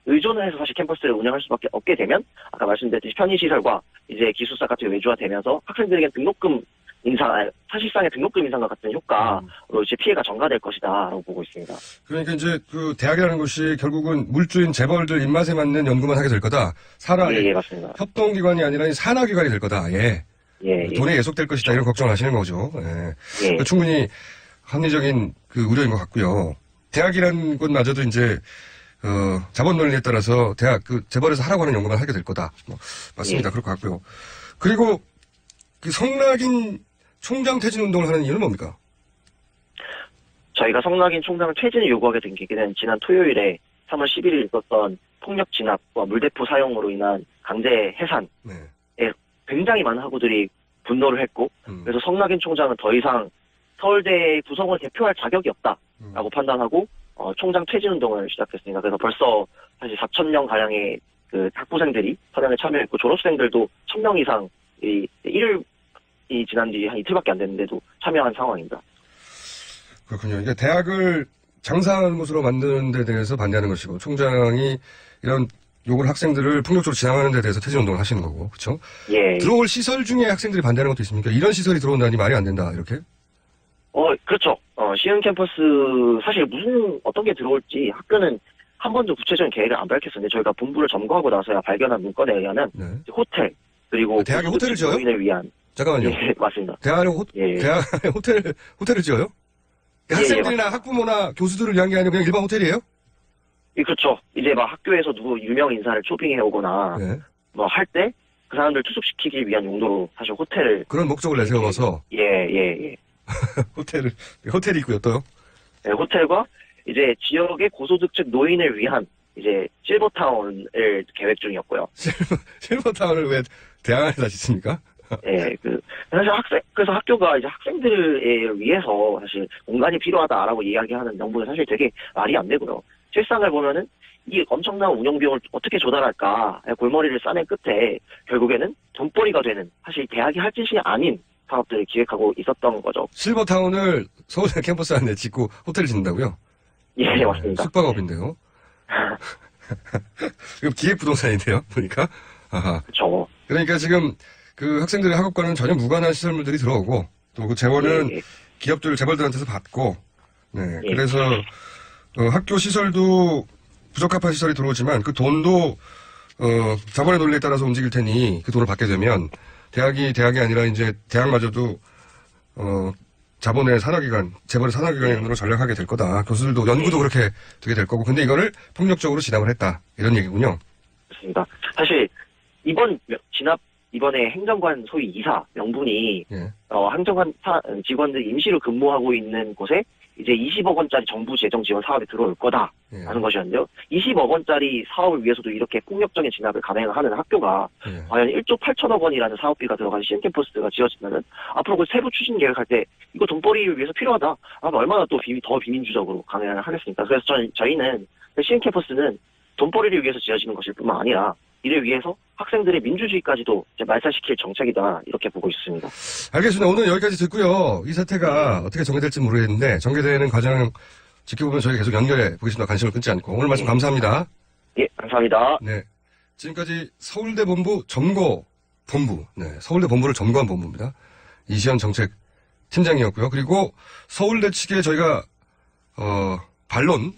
의존을 해서 사실 캠퍼스를 운영할 수밖에 없게 되면, 아까 말씀드렸듯이 편의시설과 이제 기숙사 같은 게 외주화되면서 학생들에게 등록금 인상, 사실상의 등록금 인상과 같은 효과로 이제 피해가 전가될 것이다라고 보고 있습니다. 그러니까 이제 그 대학이라는 곳이 결국은 물주인 재벌들 입맛에 맞는 연구만 하게 될 거다. 예, 맞습니다. 협동기관이 아니라 산하기관이 될 거다. 예. 돈에 예속될 것이다. 이런 걱정을 하시는 거죠. 예. 충분히 합리적인 그 우려인 것 같고요. 대학이라는 곳마저도 이제 자본 논리에 따라서 대학 그 재벌에서 하라고 하는 연구만 하게 될 거다. 맞습니다. 그럴 것 같고요. 그리고 그 성낙인 총장 퇴진 운동을 하는 이유는 뭡니까? 저희가 성낙인 총장 퇴진을 요구하게 된 계기는 지난 토요일에 3월 11일 있었던 폭력 진압과 물대포 사용으로 인한 강제 해산에 굉장히 많은 학우들이 분노를 했고, 그래서 성낙인 총장은 더 이상 서울대 구성원을 대표할 자격이 없다라고 판단하고 총장 퇴진 운동을 시작했습니다. 그래서 벌써 사실 4,000명 가량의 그 학부생들이 선행에 참여했고, 졸업생들도 1,000명 이상 일요일이 지난 지 한 이틀밖에 안 됐는데도 참여한 상황입니다. 그렇군요. 이게 대학을 장사하는 곳으로 만드는 데 대해서 반대하는 것이고, 총장이 이런 요구를 학생들을 폭력적으로 지나가는 데 대해서 퇴진 운동을 하시는 거고, 그렇죠? 예. 들어올 시설 중에 학생들이 반대하는 것도 있습니까? 이런 시설이 들어온다니 말이 안 된다, 이렇게? 그렇죠. 시흥 캠퍼스 사실 어떤 게 들어올지 학교는 한 번도 구체적인 계획을 안 밝혔었는데, 저희가 본부를 점거하고 나서야 발견한 문건에 의하면 호텔, 그리고 대학에 호텔을 지어요? 노인을 위한. 잠깐만요. 예, 맞습니다. 대학에 호텔을 지어요? 학생들이나 학부모나 교수들을 위한 게 아니고 그냥 일반 호텔이에요? 예, 그렇죠. 이제 막 학교에서 누구 유명 인사를 초빙해 오거나 뭐 할 때 그 사람들 투숙시키기 위한 용도로 사실 호텔을 그런 목적을 내세워서 예. 호텔이 있고요, 또요? 네, 호텔과 이제 지역의 고소득층 노인을 위한 이제 실버타운을 계획 중이었고요. 실버타운을 왜 대학 안에다 짓습니까? 예, 사실 그래서 학교가 이제 학생들을 위해서 사실 공간이 필요하다라고 이야기하는 정보는 사실 되게 말이 안 되고요. 실상을 보면은 이 엄청난 운영 비용을 어떻게 조달할까 골머리를 싸맨 끝에 결국에는 돈벌이가 되는, 사실 대학이 할 짓이 아닌 사업들을 기획하고 있었던 거죠. 실버타운을 서울대 캠퍼스 안에 짓고 호텔을 짓는다고요? 예, 맞습니다. 숙박업인데요. 이거 기획부동산인데요, 보니까. 아하. 그렇죠. 그러니까 지금 그 학생들의 학업과는 전혀 무관한 시설물들이 들어오고, 또 그 재원은 재벌들한테서 받고, 그래서 학교 시설도 부적합한 시설이 들어오지만 그 돈도 자본의 논리에 따라서 움직일 테니 그 돈을 받게 되면 대학이 아니라 이제 대학마저도 자본의 산하기관, 재벌의 산하기관으로 전락하게 될 거다. 교수들도 연구도 그렇게 되게 될 거고. 근데 이거를 폭력적으로 진압을 했다. 이런 얘기군요. 그렇습니다. 사실 이번에 행정관 소위 이사 명분이 행정관 직원들 임시로 근무하고 있는 곳에 이제 20억 원짜리 정부 재정 지원 사업이 들어올 거다라는 것이었는데요. 20억 원짜리 사업을 위해서도 이렇게 폭력적인 진압을 감행하는 학교가 과연 1조 8천억 원이라는 사업비가 들어간 시흥 캠퍼스가 지어지면은 앞으로 그 세부 추진 계획할 때 이거 돈벌이를 위해서 필요하다. 그럼 얼마나 또 더 비민주적으로 감행을 하겠습니까? 그래서 저희는 시흥 캠퍼스는 돈벌이를 위해서 지어지는 것일 뿐만 아니라 이를 위해서 학생들의 민주주의까지도 이제 말살시킬 정책이다, 이렇게 보고 있습니다. 알겠습니다. 오늘 여기까지 듣고요. 이 사태가 어떻게 전개될지 모르겠는데 전개되는 과정 지켜보면 저희가 계속 연결해 보겠습니다. 관심을 끊지 않고. 오늘 말씀 감사합니다. 예, 감사합니다. 네, 지금까지 서울대 본부 점거본부, 서울대 본부를 점거한 본부입니다. 이시연 정책 팀장이었고요. 그리고 서울대 측에 저희가 반론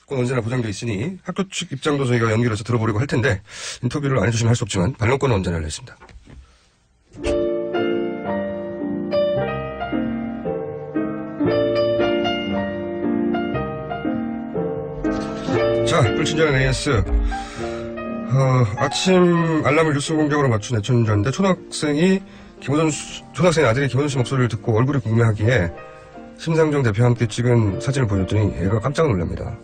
언제나 보장되어 있으니 학교 측 입장도 저희가 연결해서 들어보려고 할 텐데 인터뷰를 안 해주시면 할 수 없지만 반론권은 언제나 열렸습니다. 자, 불친절한 AS. 아침 알람을 뉴스 공격으로 맞춘 애청자인데 초등학생의 아들이 김원준 씨 목소리를 듣고 얼굴이 궁금해하기에 심상정 대표와 함께 찍은 사진을 보여줬더니 애가 깜짝 놀랍니다.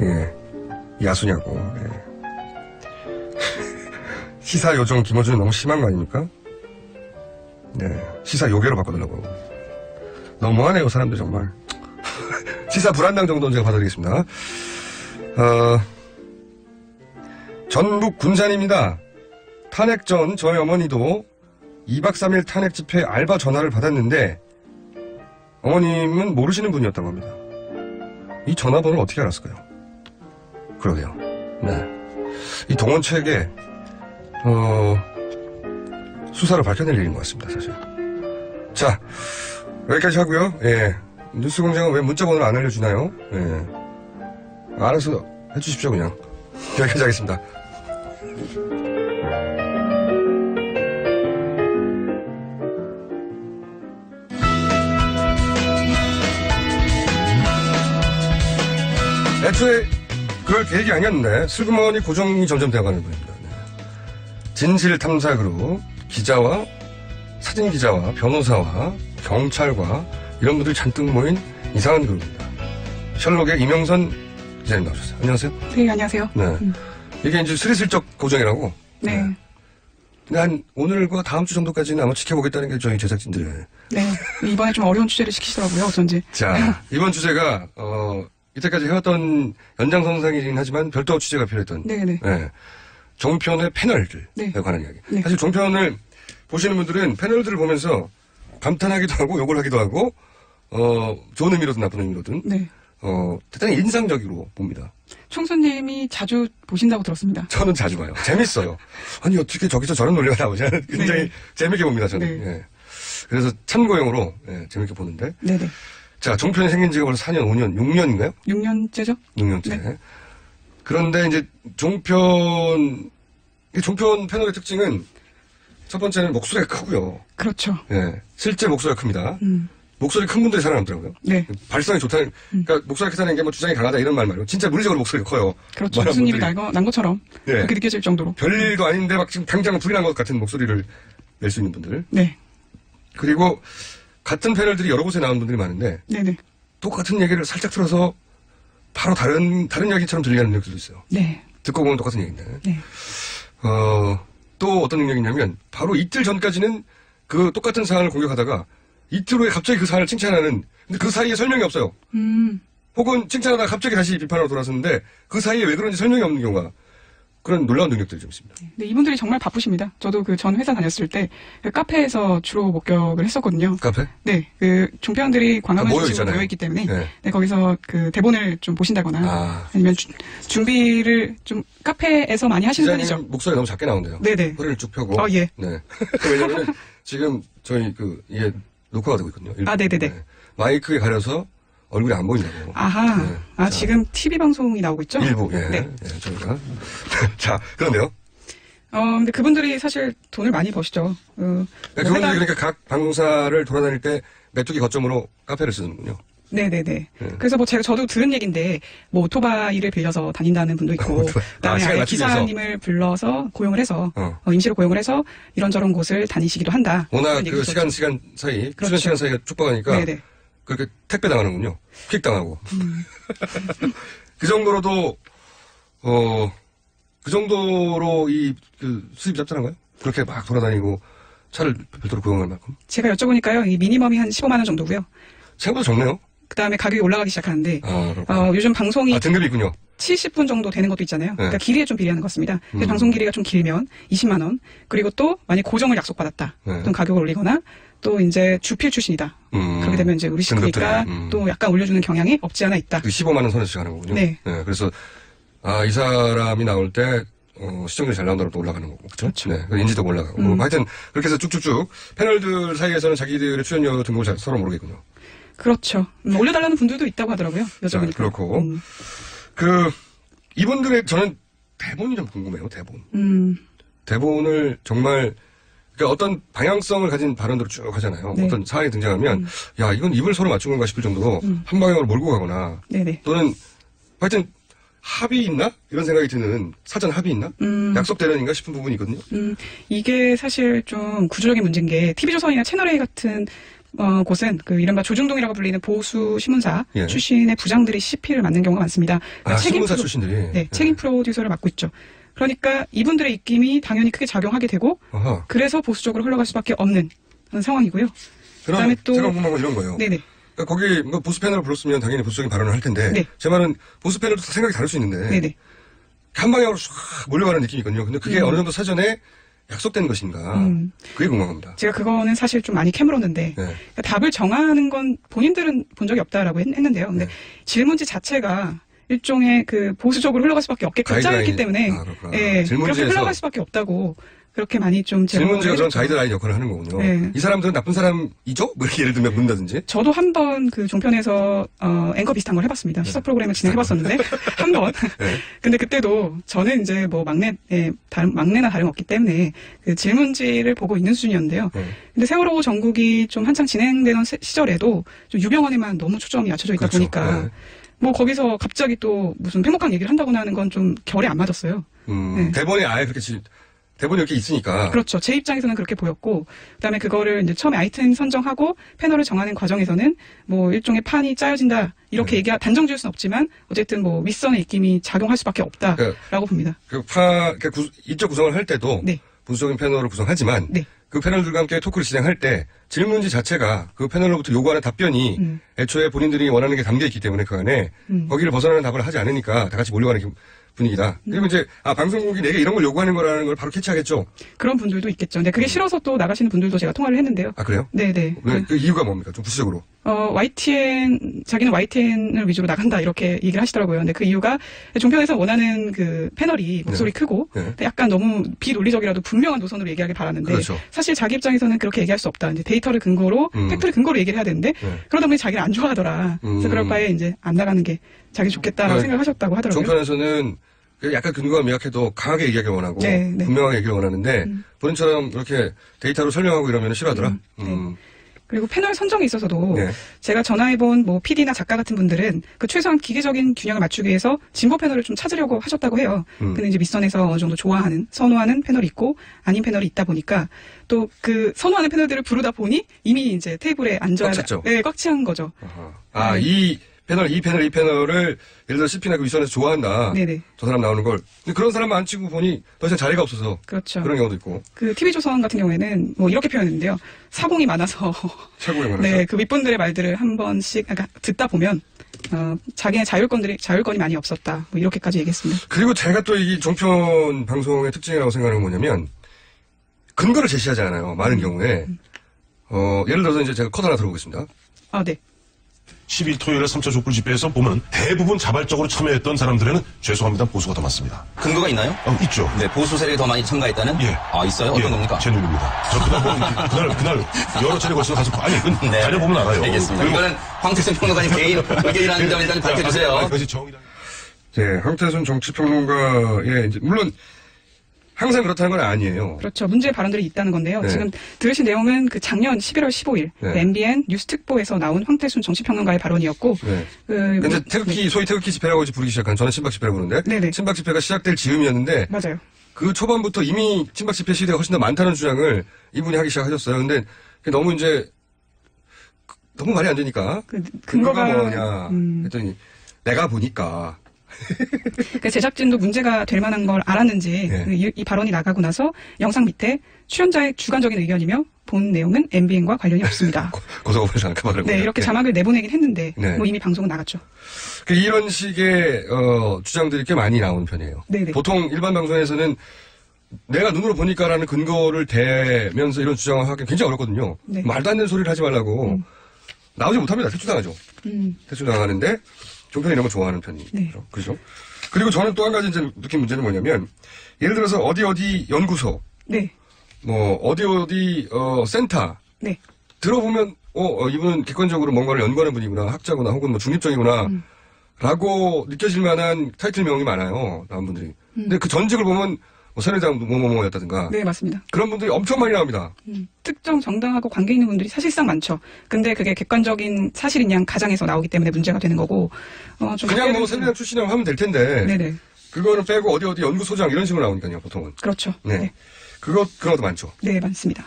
예, 야수냐고. 시사 요정 김어준은 너무 심한 거 아닙니까? 시사 요괴로 바꿔달라고. 너무하네요, 사람들 정말. 시사 불한당 정도는 제가 봐드리겠습니다. 전북 군산입니다. 탄핵 전 저희 어머니도 2박 3일 탄핵 집회 알바 전화를 받았는데 어머님은 모르시는 분이었다고 합니다. 이 전화번호를 어떻게 알았을까요? 그러게요. 네. 이 동원책에 수사를 밝혀낼 일인 것 같습니다, 사실. 자, 여기까지 하고요. 예. 뉴스공장은 왜 문자번호를 안 알려주나요? 예. 알아서 해주십시오, 그냥. 여기까지 하겠습니다. 애초에 그럴 계획이 아니었는데 슬그머니 고정이 점점 되어가는 분입니다. 네. 진실탐사그룹 기자와 사진기자와 변호사와 경찰과 이런 분들이 잔뜩 모인 이상한 그룹입니다. 셜록의 이명선 기자님 나오셨어요. 안녕하세요. 네, 안녕하세요. 네. 이게 이제 스리슬쩍 고정이라고. 네. 근데 한 오늘과 다음 주 정도까지는 아마 지켜보겠다는 게 저희 제작진들의. 네. 이번에 좀 어려운 주제를 시키시더라고요, 어쩐지. 자, 이번 주제가, 이때까지 해왔던 연장선상이긴 하지만 별도 주제가 필요했던. 네네. 네. 종편의 패널들에 네. 관한 이야기. 네. 사실 종편을 보시는 분들은 패널들을 보면서 감탄하기도 하고 욕을 하기도 하고, 좋은 의미로든 나쁜 의미로든. 네. 대단히 인상적으로 봅니다. 총수님이 자주 보신다고 들었습니다. 저는 자주 봐요. 재밌어요. 아니, 어떻게 저기서 저런 논리가 나오지? 굉장히 네. 재밌게 봅니다, 저는. 네. 예. 그래서 참고용으로, 재밌게 보는데. 네네. 자, 종편이 생긴 지가 벌써 4년, 5년, 6년인가요? 6년째죠? 6년째. 네. 그런데 이제 종편 패널의 특징은 첫 번째는 목소리가 크고요. 그렇죠. 예. 실제 목소리가 큽니다. 목소리 큰 분들이 살아남더라고요. 네. 발성이 좋다는, 그러니까 목소리가 크다는 게 뭐 주장이 강하다 이런 말 말고 진짜 물리적으로 목소리가 커요. 그렇죠. 무슨 일이 난 것처럼. 네. 그렇게 느껴질 정도로. 별일도 아닌데 막 지금 당장 불이 난 것 같은 목소리를 낼 수 있는 분들. 네. 그리고 같은 패널들이 여러 곳에 나오는 분들이 많은데. 네네. 똑같은 얘기를 살짝 틀어서 바로 다른 이야기처럼 들리는 능력들도 있어요. 네. 듣고 보면 똑같은 얘기인데. 네. 또 어떤 능력이냐면 바로 이틀 전까지는 그 똑같은 사안을 공격하다가 이틀 후에 갑자기 그 사안을 칭찬하는, 근데 그 사이에 설명이 없어요. 혹은 칭찬하다가 갑자기 다시 비판으로 돌아섰는데 그 사이에 왜 그런지 설명이 없는 경우가, 그런 놀라운 능력들이 좀 있습니다. 네, 이분들이 정말 바쁘십니다. 저도 그 전 회사 다녔을 때 그 카페에서 주로 목격을 했었거든요. 카페? 네, 그 종편들이 관광을 모여 주시고 있잖아요. 모여있기 때문에 네. 네, 거기서 그 대본을 좀 보신다거나 아니면 준비를 좀 카페에서 많이 하시는 기자님 편이죠. 목소리 너무 작게 나온대요. 네네. 허리를 쭉 펴고. 예. 네. 왜냐면 지금 저희 이게 녹화가 되고 있거든요. 네네네. 네. 마이크에 가려서 얼굴이 안 보인다고. 아하. 네. 지금 TV 방송이 나오고 있죠? 일부, 예. 네. 예, 저희가. 자, 그런데요. 근데 그분들이 사실 돈을 많이 버시죠. 그분들이 그러니까 각 방송사를 돌아다닐 때 메뚜기 거점으로 카페를 쓰는군요. 네네네. 네. 그래서 저도 들은 얘기인데, 오토바이를 빌려서 다닌다는 분도 있고, 그다음에 시간 아예 맞추기 위해서. 기사님을 불러서 고용을 해서, 임시로 고용을 해서 이런저런 곳을 다니시기도 한다. 워낙 그런 얘기도 시간 있었죠. 사이, 그렇죠. 출근 시간 사이가 촉박하니까. 네네. 그렇게 택배 당하는군요. 퀵 당하고. 그 정도로도, 그 정도로 수입이 짭짤한가요? 그렇게 막 돌아다니고 차를 별도로 고용할 만큼? 제가 여쭤보니까요, 이 미니멈이 한 15만원 정도고요. 생각보다 적네요. 그 다음에 가격이 올라가기 시작하는데, 그렇구나. 요즘 방송이. 등급이 있군요. 70분 정도 되는 것도 있잖아요. 그러니까 길이에 좀 비례하는 것 같습니다. 근데 방송 길이가 좀 길면 20만원. 그리고 또, 만약 고정을 약속받았다. 어떤 가격을 올리거나, 또 이제 주필 출신이다. 그렇게 되면 이제 우리 식구니까 또 약간 올려주는 경향이 없지 않아 있다. 15만원 선에서 시작하는 거군요. 네. 그래서, 이 사람이 나올 때, 시청률이 잘 나온다고 또 올라가는 거고. 그렇죠. 네. 인지도가 올라가고. 하여튼, 그렇게 해서 쭉쭉쭉, 패널들 사이에서는 자기들의 출연료 등급을 잘 서로 모르겠군요. 그렇죠. 올려달라는 분들도 있다고 하더라고요. 여쭤보니까. 그렇고. 이분들의, 저는 대본이 좀 궁금해요, 대본. 대본을 정말, 그러니까 어떤 방향성을 가진 발언들을 쭉 하잖아요. 네. 어떤 사안이 등장하면, 야, 이건 입을 서로 맞춘 건가 싶을 정도로 한 방향으로 몰고 가거나, 네네. 또는, 하여튼, 합의 있나? 이런 생각이 드는, 사전 합의 있나? 약속 대련인가 싶은 부분이 있거든요. 이게 사실 좀 구조적인 문제인 게, TV조선이나 채널A 같은 곳은 이른바 조중동이라고 불리는 보수 신문사 출신의 부장들이 CP를 맡는 경우가 많습니다. 신문사 출신들이? 네, 책임 프로듀서를 맡고 있죠. 그러니까 이분들의 입김이 당연히 크게 작용하게 되고, 그래서 보수적으로 흘러갈 수밖에 없는 상황이고요. 그다음에 또 제가 궁금한 건 이런 거예요. 네네. 그러니까 거기 보수 패널을 불렀으면 당연히 보수적인 발언을 할 텐데, 네. 제 말은 보수 패널도 생각이 다를 수 있는데, 네네. 한 방향으로 쫙 몰려가는 느낌이거든요. 근데 그게 어느 정도 사전에 약속된 것인가? 그게 궁금합니다. 제가 그거는 사실 좀 많이 캐물었는데 그러니까 답을 정하는 건 본인들은 본 적이 없다라고 했는데요. 근데 질문지 자체가 일종의 그 보수적으로 흘러갈 수밖에 없게끔 짜였기 때문에 그렇게 흘러갈 수밖에 없다고 그렇게 많이 좀 질문지가 그런 가이드라인 역할을 하는 거군요. 이 사람들은 나쁜 사람이죠? 뭐 예를 들면 묻는다든지. 저도 한 번 그 종편에서 앵커 비슷한 걸 해봤습니다. 시사 프로그램을 진행해봤었는데 한 번. 근데 그때도 저는 이제 뭐 막내나 다름없기 때문에 그 질문지를 보고 있는 수준이었는데요. 근데 세월호 전국이 좀 한창 진행되던 시절에도 좀 유병헌에만 너무 초점이 맞춰져 있다 보니까 뭐 거기서 갑자기 또 무슨 팽목항 얘기를 한다거나 하는 건 좀 결이 안 맞았어요. 대본이 아예 그렇게 대본이 이렇게 있으니까. 그렇죠. 제 입장에서는 그렇게 보였고, 그다음에 그거를 이제 처음에 아이템 선정하고 패널을 정하는 과정에서는 뭐 일종의 판이 짜여진다 이렇게 단정 지을 수는 없지만 어쨌든 뭐 윗선의 입김이 작용할 수밖에 없다라고 봅니다. 이쪽 구성을 할 때도 보수적인 패널을 구성하지만 그 패널들과 함께 토크를 진행할 때 질문지 자체가 그 패널로부터 요구하는 답변이 애초에 본인들이 원하는 게 담겨 있기 때문에 그 안에 거기를 벗어나는 답을 하지 않으니까 다 같이 몰려가는 분위기다. 그리고 이제 방송국이 내게 이런 걸 요구하는 거라는 걸 바로 캐치하겠죠. 그런 분들도 있겠죠. 근데 그게 싫어서 또 나가시는 분들도 제가 통화를 했는데요. 아 그래요? 네네. 그 이유가 뭡니까? 좀 구체적으로. 자기는 YTN을 위주로 나간다 이렇게 얘기를 하시더라고요. 근데 그 이유가 종편에서 원하는 그 패널이 목소리 크고 약간 너무 비논리적이라도 분명한 노선으로 얘기하길 바라는데 사실 자기 입장에서는 그렇게 얘기할 수 없다. 이제 데이터를 근거로 팩트를 근거로 얘기를 해야 되는데 그러다 보니 자기를 안 좋아하더라. 그래서 그럴 바에 이제 안 나가는 게 자기 좋겠다라고 생각하셨다고 하더라고요. 종편에서는 약간 근거가 미약해도 강하게 얘기하길 원하고 분명하게 얘기를 원하는데 본인처럼 이렇게 데이터로 설명하고 이러면 싫어하더라. 그리고 패널 선정에 있어서도 제가 전화해본 뭐 PD나 작가 같은 분들은 그 최소한 기계적인 균형을 맞추기 위해서 진보 패널을 좀 찾으려고 하셨다고 해요. 근데 이제 밑선에서 어느 정도 선호하는 패널이 있고 아닌 패널이 있다 보니까 또 그 선호하는 패널들을 부르다 보니 이미 이제 테이블에 앉아야 꽉 찬 거죠. 이 패널을 예를 들어 CP나 그 윗선에서 좋아한다. 저 사람 나오는 걸. 근데 그런 사람만 안 치고 보니 더 이상 자리가 없어서. 그렇죠. 그런 경우도 있고. 그 TV조선 같은 경우에는 뭐 이렇게 표현했는데요. 사공이 많아서. 네, 그 윗분들의 말들을 한 번씩 듣다 보면 자기의 자율권이 많이 없었다. 뭐 이렇게까지 얘기했습니다. 그리고 제가 또 이 종편 방송의 특징이라고 생각하는 건 뭐냐면 근거를 제시하지 않아요. 많은 경우에. 예를 들어서 이제 제가 컷 하나 들어보겠습니다. 아, 네. 10일 토요일에 3차 족불 집회에서 보면 대부분 자발적으로 참여했던 사람들에는 죄송합니다 보수가 더 많습니다. 근거가 있나요? 있죠. 네, 보수 세력이 더 많이 참가했다는? 예. 있어요? 어떤 겁니까? 제 눈입니다. 저 그날 여러 차례 걸쳐서 가서 다녀보면 알아요. 알겠습니다. 이거는 황태순 평론가님 개인 의견이라는 점을 일단 밝혀주세요. 그것이 정의당. 네, 황태순 정치평론가의 이제 물론 항상 그렇다는 건 아니에요. 그렇죠. 문제의 발언들이 있다는 건데요. 지금 들으신 내용은 그 작년 11월 15일 MBN 뉴스특보에서 나온 황태순 정치평론가의 발언이었고 근데 소위 태극기 집회라고 부르기 시작한 저는 친박 집회라고 부르는데 친박 집회가 시작될 즈음이었는데 맞아요. 그 초반부터 이미 친박 집회 시대가 훨씬 더 많다는 주장을 이분이 하기 시작하셨어요. 근데 너무 이제 너무 말이 안 되니까 근거가 뭐냐 했더니 내가 보니까 그 제작진도 문제가 될 만한 걸 알았는지 이 발언이 나가고 나서 영상 밑에 출연자의 주관적인 의견이며 본 내용은 MBN과 관련이 없습니다. 고소가 보지 않을까 봐. 네, 이렇게 자막을 내보내긴 했는데 뭐 이미 방송은 나갔죠. 이런 식의 주장들이 꽤 많이 나오는 편이에요. 보통 일반 방송에서는 내가 눈으로 보니까라는 근거를 대면서 이런 주장을 하기 굉장히 어렵거든요. 말도 안 되는 소리를 하지 말라고 나오지 못합니다. 퇴출당하죠. 퇴출당하는데 종편이 이런 거 좋아하는 편이죠. 그렇죠? 그리고 저는 또 한 가지 이제 느낀 문제는 뭐냐면 예를 들어서 어디 연구소, 뭐 어디 센터 들어보면 이분은 객관적으로 뭔가를 연구하는 분이구나, 학자구나, 혹은 뭐 중립적이구나 라고 느껴질 만한 타이틀명이 많아요. 나온 분들이. 근데 그 전직을 보면 새누리당 뭐뭐뭐였다든가. 네, 맞습니다. 그런 분들이 엄청 많이 나옵니다. 특정 정당하고 관계 있는 분들이 사실상 많죠. 근데 그게 객관적인 사실인 양 가장에서 나오기 때문에 문제가 되는 거고. 좀 그냥 뭐 새누리당 출신이라고 하면 될 텐데. 그거는 빼고 어디 연구소장 이런 식으로 나오니까요, 보통은. 그렇죠. 그것도 많죠. 네, 많습니다.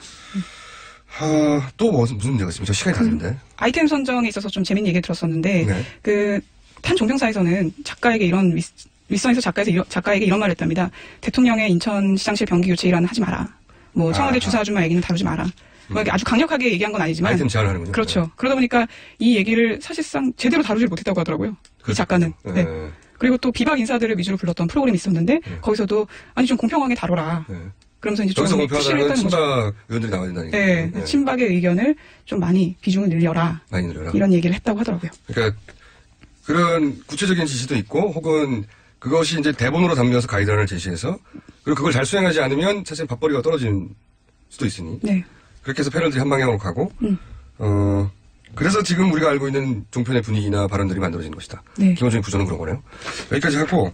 또 무슨 문제가 있습니까? 시간이 다 됐는데. 아이템 선정에 있어서 좀 재밌는 얘기를 들었었는데, 한 종편사에서는 작가에게 윗선에서 작가에게 이런 말을 했답니다. 대통령의 인천시장실 변기 교체 일환 하지 마라. 뭐 청와대 주사 아줌마 얘기는 다루지 마라. 뭐 아주 강력하게 얘기한 건 아니지만 아이템 제한을 하는군요. 그렇죠. 그러다 보니까 이 얘기를 사실상 제대로 다루질 못했다고 하더라고요. 이 작가는. 그리고 또 비박 인사들을 위주로 불렀던 프로그램이 있었는데 거기서도 아니 좀 공평하게 다뤄라. 그러면서 이제 좀 여기서 푸시를 공표하다는 했다는 거죠. 친박 의원들이 나와야 된다는 네, 얘기죠. 네. 친박의 의견을 좀 많이 비중을 늘려라. 많이 늘려라. 이런 얘기를 했다고 하더라고요. 그러니까 그런 구체적인 지시도 있고 혹은 그것이 이제 대본으로 담겨서 가이드라인을 제시해서 그리고 그걸 잘 수행하지 않으면 사실 밥벌이가 떨어질 수도 있으니 네. 그렇게 해서 패널들이 한 방향으로 가고 그래서 지금 우리가 알고 있는 종편의 분위기나 발언들이 만들어지는 것이다. 네. 기본적인 구조는 그런 거네요. 여기까지 하고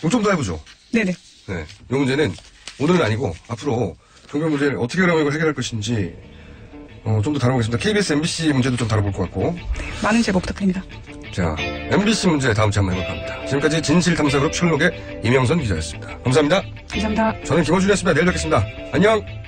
좀 더 해보죠. 네네. 네, 이 문제는 오늘은 아니고 앞으로 종편 문제를 어떻게 그러면 이걸 해결할 것인지 좀 더 다뤄보겠습니다. KBS, MBC 문제도 좀 다뤄볼 것 같고 많은 제보 부탁드립니다. 자, MBC 문제 다음 주에 한번 해볼까 합니다. 지금까지 진실탐사그룹 셜록의 이명선 기자였습니다. 감사합니다. 감사합니다. 저는 김원준이었습니다. 내일 뵙겠습니다. 안녕!